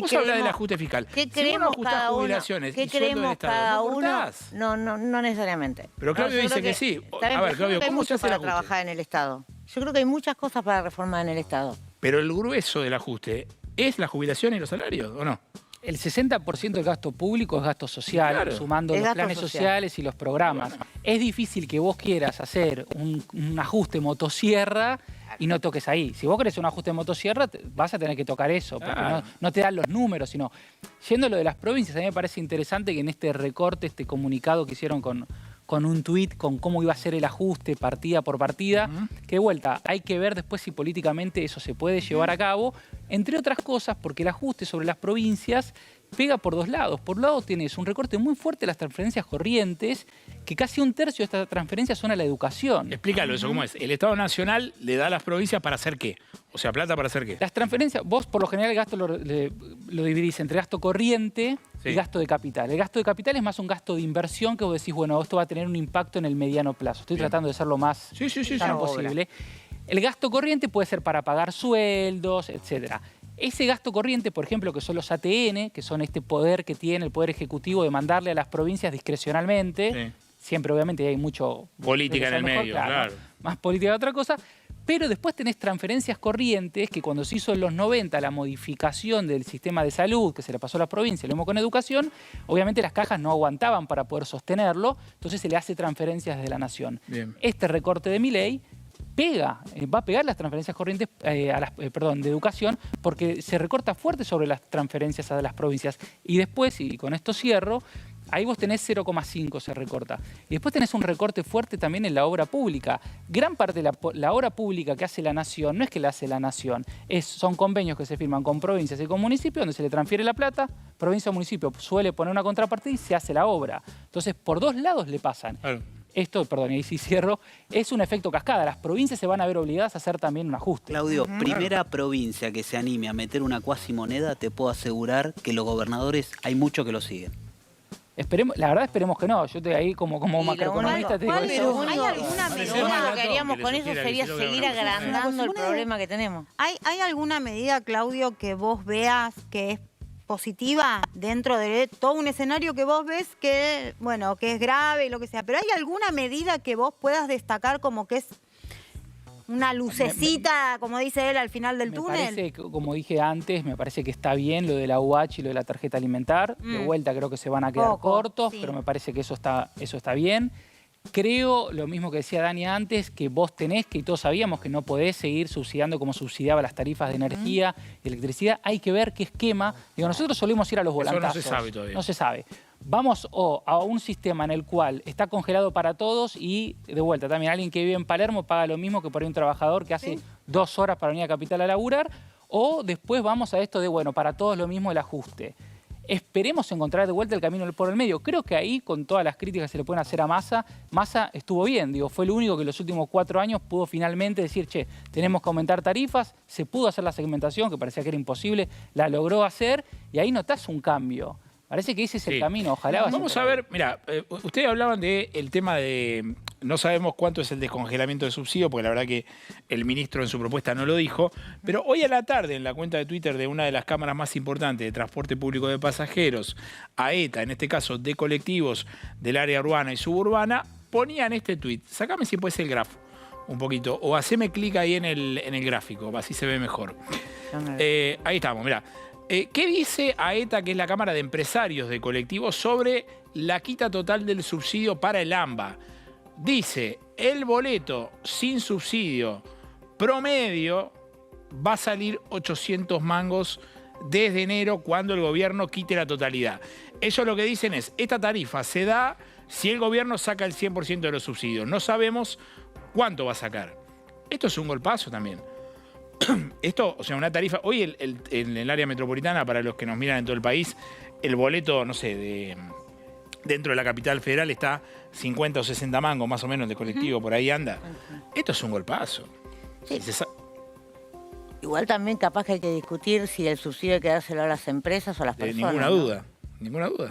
Vos hablas del ajuste fiscal. ¿Qué creemos cada uno? ¿Qué creemos cada uno? No necesariamente. Pero Claudio dice que sí. A ver, Claudio, ¿cómo se hace para trabajar en el Estado? Yo creo que hay muchas cosas para reformar en el Estado. Pero el grueso del ajuste es la jubilación y los salarios, ¿o no? El 60% del gasto público es gasto social, claro, sumando los planes sociales y los programas. Bueno. Es difícil que vos quieras hacer un ajuste motosierra y no toques ahí. Si vos querés un ajuste de motosierra, vas a tener que tocar eso, porque no te dan los números, sino... Yendo a lo de las provincias, a mí me parece interesante que en este recorte, este comunicado que hicieron con un tuit, con cómo iba a ser el ajuste partida por partida, que de vuelta, hay que ver después si políticamente eso se puede llevar a cabo, entre otras cosas porque el ajuste sobre las provincias pega por dos lados. Por un lado tienes un recorte muy fuerte de las transferencias corrientes, que casi un tercio de estas transferencias son a la educación. Explícalo eso, ¿cómo es? ¿El Estado Nacional le da a las provincias para hacer qué? O sea, plata para hacer qué. Las transferencias, vos por lo general el gasto lo dividís entre gasto corriente y gasto de capital. El gasto de capital es más un gasto de inversión que vos decís, bueno, esto va a tener un impacto en el mediano plazo. Estoy tratando de ser lo más sano posible. El gasto corriente puede ser para pagar sueldos, etcétera. Ese gasto corriente, por ejemplo, que son los ATN, que son este poder que tiene el Poder Ejecutivo de mandarle a las provincias discrecionalmente, siempre obviamente hay mucho... política en el medio, claro. Más política que otra cosa, pero después tenés transferencias corrientes que cuando se hizo en los 90 la modificación del sistema de salud que se le pasó a las provincias, lo mismo con educación, obviamente las cajas no aguantaban para poder sostenerlo, entonces se le hace transferencias desde la nación. Bien. Este recorte de Milei va a pegar las transferencias corrientes de educación porque se recorta fuerte sobre las transferencias a las provincias. Y después, y con esto cierro, ahí vos tenés 0,5 se recorta. Y después tenés un recorte fuerte también en la obra pública. Gran parte de la obra pública que hace la nación no es que la hace la nación, son convenios que se firman con provincias y con municipios donde se le transfiere la plata, provincia o municipio suele poner una contrapartida y se hace la obra. Entonces, por dos lados le pasan. Claro. Esto, perdón, y ahí sí cierro, es un efecto cascada. Las provincias se van a ver obligadas a hacer también un ajuste. Claudio, primera provincia que se anime a meter una cuasimoneda, te puedo asegurar que los gobernadores hay mucho que lo siguen. La verdad esperemos que no. Yo ahí como macroeconomista te digo eso. ¿Hay alguna medida que haríamos con eso sería seguir agrandando el problema que tenemos? ¿Hay alguna medida, Claudio, que vos veas que es positiva dentro de todo un escenario que vos ves que, bueno, que es grave y lo que sea, pero hay alguna medida que vos puedas destacar como que es una lucecita, como dice él, al final del túnel? Parece, como dije antes, me parece que está bien lo de la UH y lo de la tarjeta alimentar. De vuelta creo que se van a quedar cortos, pero me parece que eso está bien. Creo, lo mismo que decía Dani antes, que vos tenés que, y todos sabíamos que no podés seguir subsidiando como subsidiaba las tarifas de energía y electricidad. Hay que ver qué esquema. Digo, nosotros solemos ir a los volantazos. Eso no se sabe todavía. No se sabe. Vamos a un sistema en el cual está congelado para todos y, de vuelta, también alguien que vive en Palermo paga lo mismo que por ahí un trabajador que hace 2 horas para venir a Capital a laburar. O después vamos a esto de, bueno, para todos lo mismo el ajuste. Esperemos encontrar de vuelta el camino por el medio. Creo que ahí, con todas las críticas que se le pueden hacer a Massa estuvo bien. Digo, fue el único que en los últimos 4 años pudo finalmente decir, che, tenemos que aumentar tarifas, se pudo hacer la segmentación, que parecía que era imposible, la logró hacer, y ahí notás un cambio. Parece que ese es el camino, ojalá. Vamos a ver, mira, ustedes hablaban del tema de, no sabemos cuánto es el descongelamiento de subsidio, porque la verdad que el ministro en su propuesta no lo dijo, pero hoy a la tarde en la cuenta de Twitter de una de las cámaras más importantes de transporte público de pasajeros, AETA, en este caso de colectivos del área urbana y suburbana, ponían este tuit. Sácame si puede ser el grafo un poquito, o haceme clic ahí en el gráfico, así se ve mejor. Ahí estamos, mirá. ¿Qué dice AETA, que es la Cámara de Empresarios de Colectivos, sobre la quita total del subsidio para el AMBA? Dice, el boleto sin subsidio promedio va a salir 800 mangos desde enero cuando el gobierno quite la totalidad. Ellos lo que dicen es, esta tarifa se da si el gobierno saca el 100% de los subsidios. No sabemos cuánto va a sacar. Esto es un golpazo también. Esto, o sea, una tarifa... Hoy en el área metropolitana, para los que nos miran en todo el país, el boleto, no sé, dentro de la capital federal está 50 o 60 mangos, más o menos, de colectivo, por ahí anda. Esto es un golpazo. Sí. Igual también capaz que hay que discutir si el subsidio hay que dárselo a las empresas o a las personas. Ninguna ¿no? duda, ninguna duda.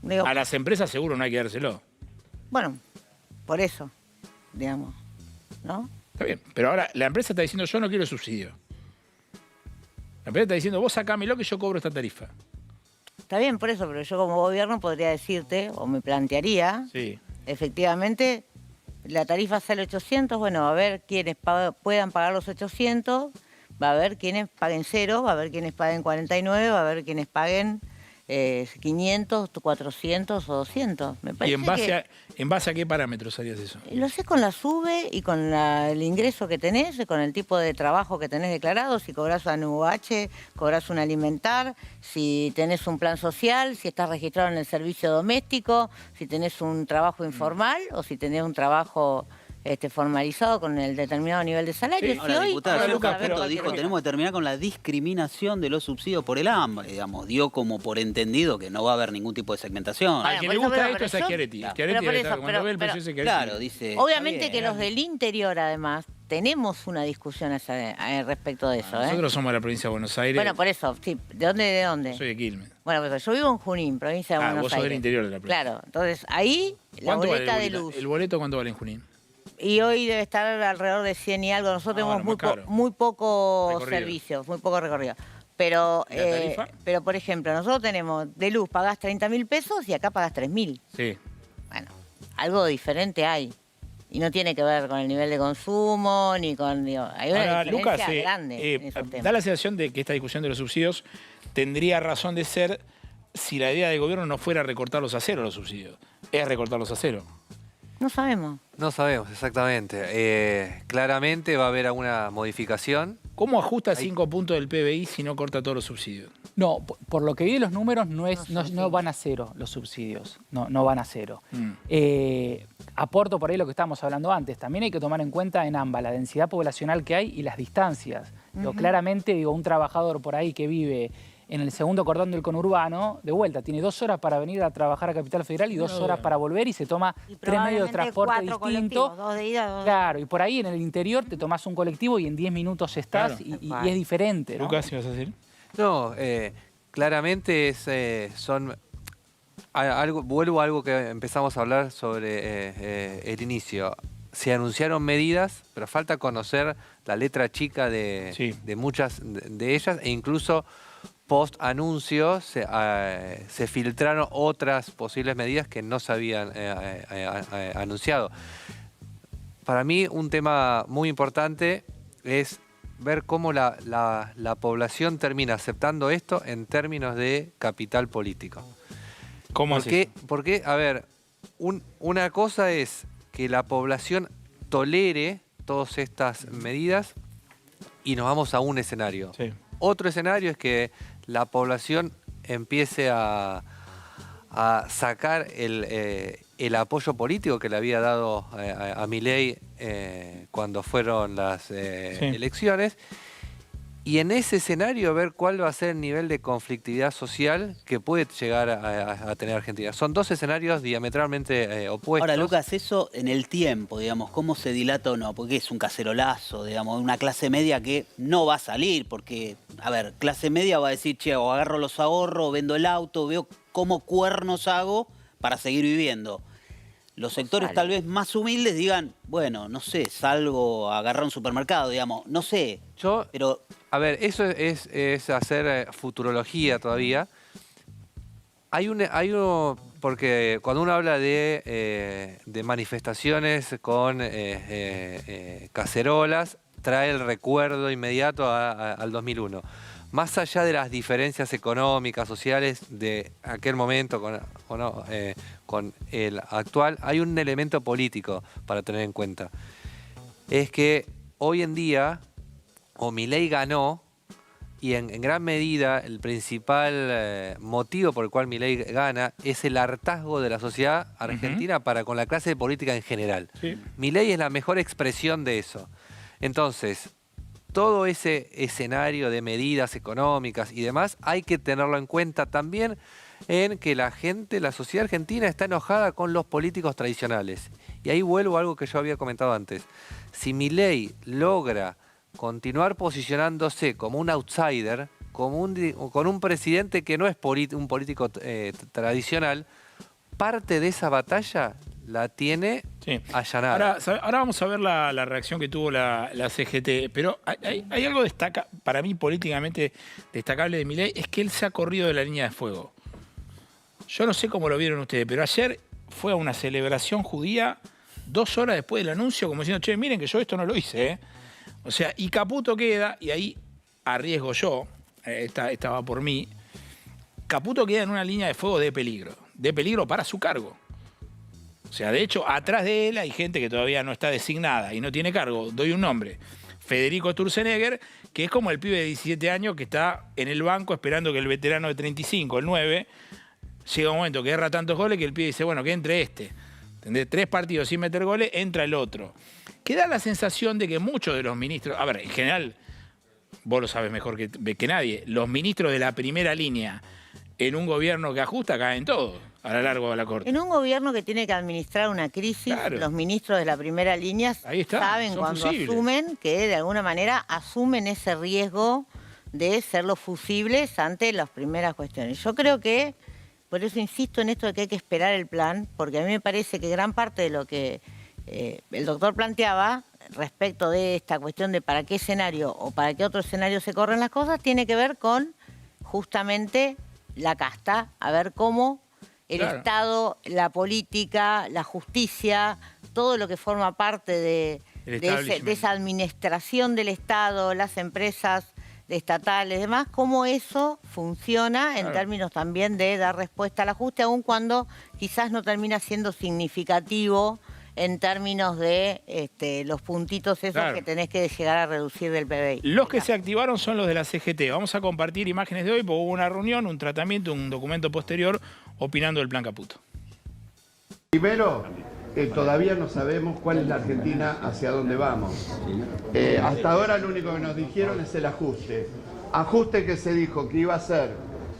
Digo, a las empresas seguro no hay que dárselo. Bueno, por eso, digamos, ¿no? Está bien, pero ahora la empresa está diciendo yo no quiero subsidio. La empresa está diciendo vos sacámelo que yo cobro esta tarifa. Está bien por eso, pero yo como gobierno podría decirte, o me plantearía, sí, efectivamente, la tarifa sale 800, bueno, va a haber quienes puedan pagar los 800, va a haber quienes paguen 0, va a haber quienes paguen 49, va a haber quienes paguen 500, 400 o 200. Me parece. ¿Y en base a qué parámetros harías eso? Lo sé con la SUBE y con el ingreso que tenés, con el tipo de trabajo que tenés declarado, si cobras una NUH, cobras un alimentar, si tenés un plan social, si estás registrado en el servicio doméstico, si tenés un trabajo informal o si tenés un trabajo formalizado con el determinado nivel de salario. Sí. Ahora, diputada, dijo, tenemos que terminar con la discriminación de los subsidios por el hambre, digamos, dio como por entendido que no va a haber ningún tipo de segmentación. Al que le gusta esto es a Schiaretti. Cuando ve el precio de Schiaretti. Claro, dice. Obviamente que los del interior, además, tenemos una discusión respecto de eso. Nosotros somos de la provincia de Buenos Aires. Bueno, por eso, sí. ¿De dónde? Soy de Quilmes. Bueno, pues yo vivo en Junín, provincia de Buenos Aires. Vos sos del interior de la provincia. Claro, entonces ahí la boleta de luz. ¿El boleto cuánto vale en Junín? Y hoy debe estar alrededor de 100 y algo. Nosotros tenemos muy pocos servicios, muy poco recorrido. Pero, por ejemplo, nosotros tenemos de luz, pagás 30.000 pesos y acá pagás 3.000. Sí. Bueno, algo diferente hay. Y no tiene que ver con el nivel de consumo, ni con... hay una diferencia grande en esos temas. Da la sensación de que esta discusión de los subsidios tendría razón de ser si la idea del gobierno no fuera recortarlos a cero los subsidios. Es recortarlos a cero. No sabemos. No sabemos, exactamente. Claramente va a haber alguna modificación. ¿Cómo ajusta 5 puntos del PBI si no corta todos los subsidios? No, por lo que vi de los números no van a cero los subsidios, no van a cero. Aporto por ahí lo que estábamos hablando antes. También hay que tomar en cuenta en ambas la densidad poblacional que hay y las distancias. Claramente, un trabajador por ahí que vive en el segundo cordón del conurbano, de vuelta, tiene 2 horas para venir a trabajar a Capital Federal y 2 horas para volver y se toma 3 medios de transporte distintos. 2 de ida, 2 de... Claro, y por ahí en el interior te tomás un colectivo y en 10 minutos estás y es diferente, ¿no? Lucas, ¿qué vas a decir? No, claramente son... vuelvo a algo que empezamos a hablar sobre el inicio. Se anunciaron medidas, pero falta conocer la letra chica de muchas de ellas e incluso post anuncio se filtraron otras posibles medidas que no se habían anunciado. Para mí un tema muy importante es ver cómo la población termina aceptando esto en términos de capital político. ¿Cómo así? Porque, a ver, una cosa es que la población tolere todas estas medidas y nos vamos a un escenario. Sí. Otro escenario es que la población empiece a sacar el apoyo político que le había dado a Milei cuando fueron las elecciones. Y en ese escenario ver cuál va a ser el nivel de conflictividad social que puede llegar a tener Argentina. Son 2 escenarios diametralmente opuestos. Ahora, Lucas, eso en el tiempo, digamos, ¿cómo se dilata o no? Porque es un cacerolazo, digamos, una clase media que no va a salir, porque, a ver, clase media va a decir, che, o agarro los ahorros, vendo el auto, veo cómo cuernos hago para seguir viviendo. Los sectores tal vez más humildes digan, bueno, no sé, salgo a agarrar un supermercado, digamos, no sé. Pero... A ver, eso es hacer futurología todavía. Hay uno porque cuando uno habla de manifestaciones con cacerolas, trae el recuerdo inmediato al 2001. Más allá de las diferencias económicas, sociales de aquel momento con el actual, hay un elemento político para tener en cuenta. Es que hoy en día, Milei ganó, y en gran medida el principal motivo por el cual Milei gana es el hartazgo de la sociedad argentina para con la clase política en general. Sí. Milei es la mejor expresión de eso. Entonces, todo ese escenario de medidas económicas y demás hay que tenerlo en cuenta también en que la gente, la sociedad argentina está enojada con los políticos tradicionales. Y ahí vuelvo a algo que yo había comentado antes. Si Milei logra continuar posicionándose como un outsider, con un presidente que no es un político tradicional, parte de esa batalla la tiene allanada. Ahora vamos a ver la reacción que tuvo la CGT, pero hay algo para mí políticamente destacable de Milei, es que él se ha corrido de la línea de fuego. Yo no sé cómo lo vieron ustedes, pero ayer fue a una celebración judía 2 horas después del anuncio, como diciendo, che, miren que yo esto no lo hice, ¿eh? O sea, y Caputo queda, y ahí arriesgo yo, esta va por mí, Caputo queda en una línea de fuego de peligro para su cargo. O sea, de hecho, atrás de él hay gente que todavía no está designada y no tiene cargo. Doy un nombre, Federico Sturzenegger, que es como el pibe de 17 años que está en el banco esperando que el veterano de 35, el 9, llega un momento que erra tantos goles que el pibe dice, bueno, que entre este. ¿Entendés? 3 partidos sin meter goles, entra el otro. Que da la sensación de que muchos de los ministros, a ver, en general, vos lo sabes mejor que nadie, los ministros de la primera línea en un gobierno que ajusta caen todos a lo largo de la corte. En un gobierno que tiene que administrar una crisis, claro, los ministros de la primera línea saben cuando asumen que de alguna manera asumen ese riesgo de ser los fusibles ante las primeras cuestiones. Yo creo que, por eso insisto en esto de que hay que esperar el plan, porque a mí me parece que gran parte de lo que el doctor planteaba respecto de esta cuestión de para qué escenario o para qué otro escenario se corren las cosas, tiene que ver con justamente la casta, a ver cómo el Estado, la política, la justicia, todo lo que forma parte de esa administración del Estado, las empresas estatales, demás, cómo eso funciona en términos también de dar respuesta al ajuste, aun cuando quizás no termina siendo significativo en términos de los puntitos esos que tenés que llegar a reducir del PBI. Los que se activaron son los de la CGT. Vamos a compartir imágenes de hoy, porque hubo una reunión, un tratamiento, un documento posterior opinando del plan Caputo. Primero, todavía no sabemos cuál es la Argentina, hacia dónde vamos. Hasta ahora lo único que nos dijeron es el ajuste. Ajuste que se dijo que iba a ser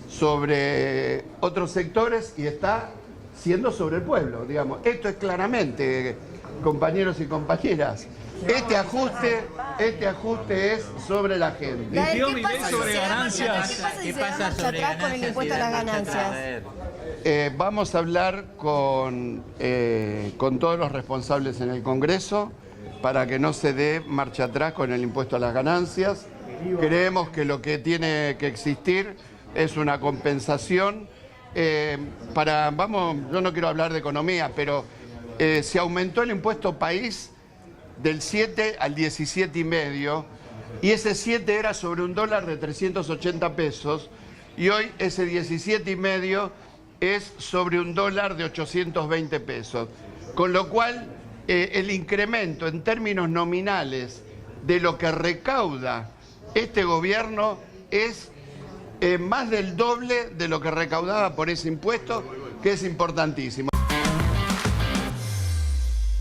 sobre otros sectores y está siendo sobre el pueblo, digamos. Esto es claramente, compañeros y compañeras, este ajuste es sobre la gente. ¿Qué pasa sobre ganancias? ¿Qué pasa sobre ganancias con el impuesto a las ganancias? Vamos a hablar con todos los responsables en el Congreso para que no se dé marcha atrás con el impuesto a las ganancias. Creemos que lo que tiene que existir es una compensación yo no quiero hablar de economía, pero se aumentó el impuesto país del 7 al 17,5 y ese 7 era sobre un dólar de 380 pesos y hoy ese 17,5 es sobre un dólar de 820 pesos. Con lo cual el incremento en términos nominales de lo que recauda este gobierno es más del doble de lo que recaudaba por ese impuesto, que es importantísimo.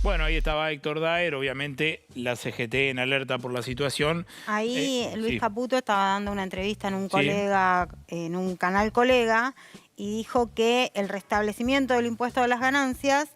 Bueno, ahí estaba Héctor Daer, obviamente la CGT en alerta por la situación. Ahí Luis Caputo estaba dando una entrevista en en un canal colega, y dijo que el restablecimiento del impuesto a las ganancias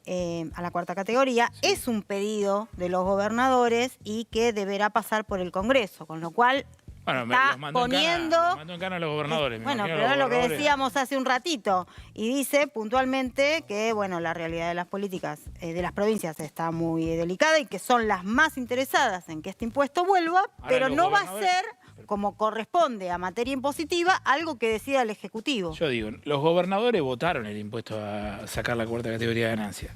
a la 4ª categoría es un pedido de los gobernadores y que deberá pasar por el Congreso, con lo cual está poniendo... Los mandó en cana a los gobernadores. Bueno, pero era lo que decíamos hace un ratito. Y dice puntualmente que, bueno, la realidad de las políticas de las provincias está muy delicada y que son las más interesadas en que este impuesto vuelva, pero no va a ser, como corresponde a materia impositiva, algo que decida el Ejecutivo. Yo digo, los gobernadores votaron el impuesto a sacar la 4ª categoría de ganancias.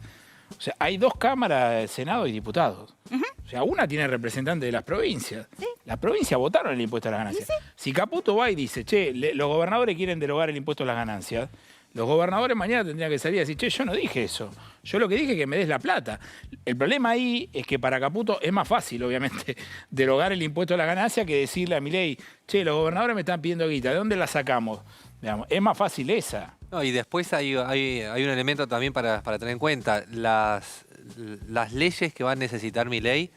O sea, hay 2 cámaras, Senado y diputados. O sea, una tiene representantes de las provincias. Las provincias votaron el impuesto a las ganancias. Si Caputo va y dice, che, los gobernadores quieren derogar el impuesto a las ganancias, los gobernadores mañana tendrían que salir y decir, che, yo no dije eso. Yo lo que dije es que me des la plata. El problema ahí es que para Caputo es más fácil, obviamente, derogar el impuesto a las ganancias que decirle a Milei, che, los gobernadores me están pidiendo guita, ¿de dónde la sacamos? Digamos, es más fácil esa. No, y después hay un elemento también para tener en cuenta. Las leyes que va a necesitar Milei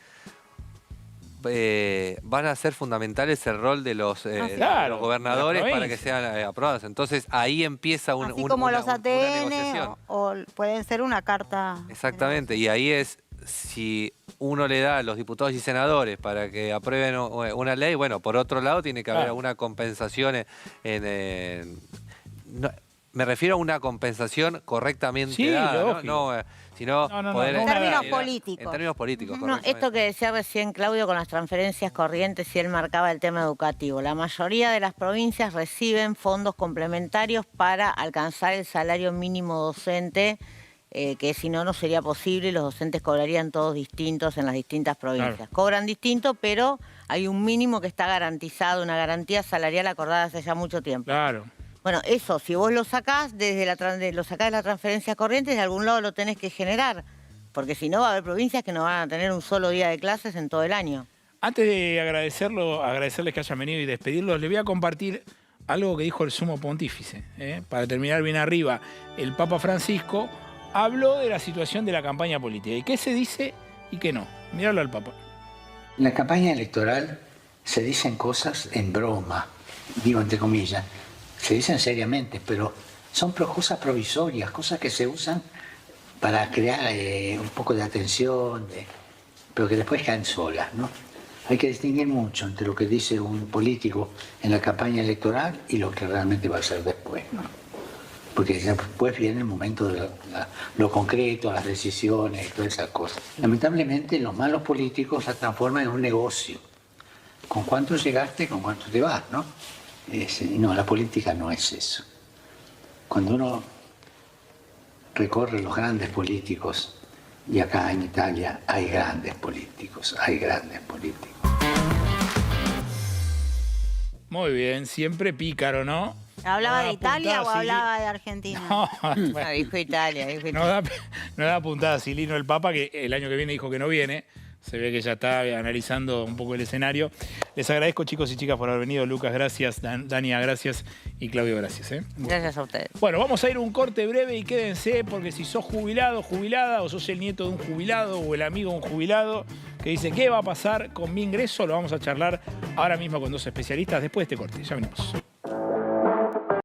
van a ser fundamentales el rol de los gobernadores para que sean aprobados. Entonces ahí empieza Así como los ATN negociación. o pueden ser una carta. Exactamente, y ahí es si uno le da a los diputados y senadores para que aprueben una ley, bueno, por otro lado tiene que haber alguna compensación me refiero a una compensación correctamente dada, ¿no? Sino poder... En términos políticos. En términos políticos, No, esto que decía recién Claudio con las transferencias corrientes, y él marcaba el tema educativo. La mayoría de las provincias reciben fondos complementarios para alcanzar el salario mínimo docente, que si no, no sería posible y los docentes cobrarían todos distintos en las distintas provincias. Claro. Cobran distinto, pero hay un mínimo que está garantizado, una garantía salarial acordada hace ya mucho tiempo. Claro. Bueno, eso, si vos lo sacás, lo sacás de la transferencia corriente, de algún lado lo tenés que generar, porque si no va a haber provincias que no van a tener un solo día de clases en todo el año. Antes de agradecerles que hayan venido y despedirlos, les voy a compartir algo que dijo el sumo pontífice. Para terminar bien arriba, el Papa Francisco habló de la situación de la campaña política. ¿Y qué se dice y qué no? Míralo al Papa. En la campaña electoral se dicen cosas en broma, digo entre comillas. Se dicen seriamente, pero son cosas provisorias, cosas que se usan para crear un poco de atención, pero que después caen solas, ¿no? Hay que distinguir mucho entre lo que dice un político en la campaña electoral y lo que realmente va a ser después, ¿no? Porque después viene el momento de lo concreto, las decisiones y todas esas cosas. Lamentablemente los malos políticos la transforman en un negocio. ¿Con cuánto llegaste, con cuánto te vas, no? No, la política no es eso. Cuando uno recorre los grandes políticos, y acá en Italia hay grandes políticos, Muy bien, siempre pícaro, ¿no? ¿Hablaba de Italia o hablaba de Argentina? No, bueno, dijo Italia. No da puntada Silino el Papa, que el año que viene dijo que no viene. Se ve que ya está analizando un poco el escenario. Les agradezco, chicos y chicas, por haber venido. Lucas, gracias. Dania, gracias. Y Claudio, gracias. Gracias a ustedes. Bueno, vamos a ir a un corte breve y quédense, porque si sos jubilado, jubilada, o sos el nieto de un jubilado o el amigo de un jubilado que dice qué va a pasar con mi ingreso, lo vamos a charlar ahora mismo con dos especialistas después de este corte. Ya venimos.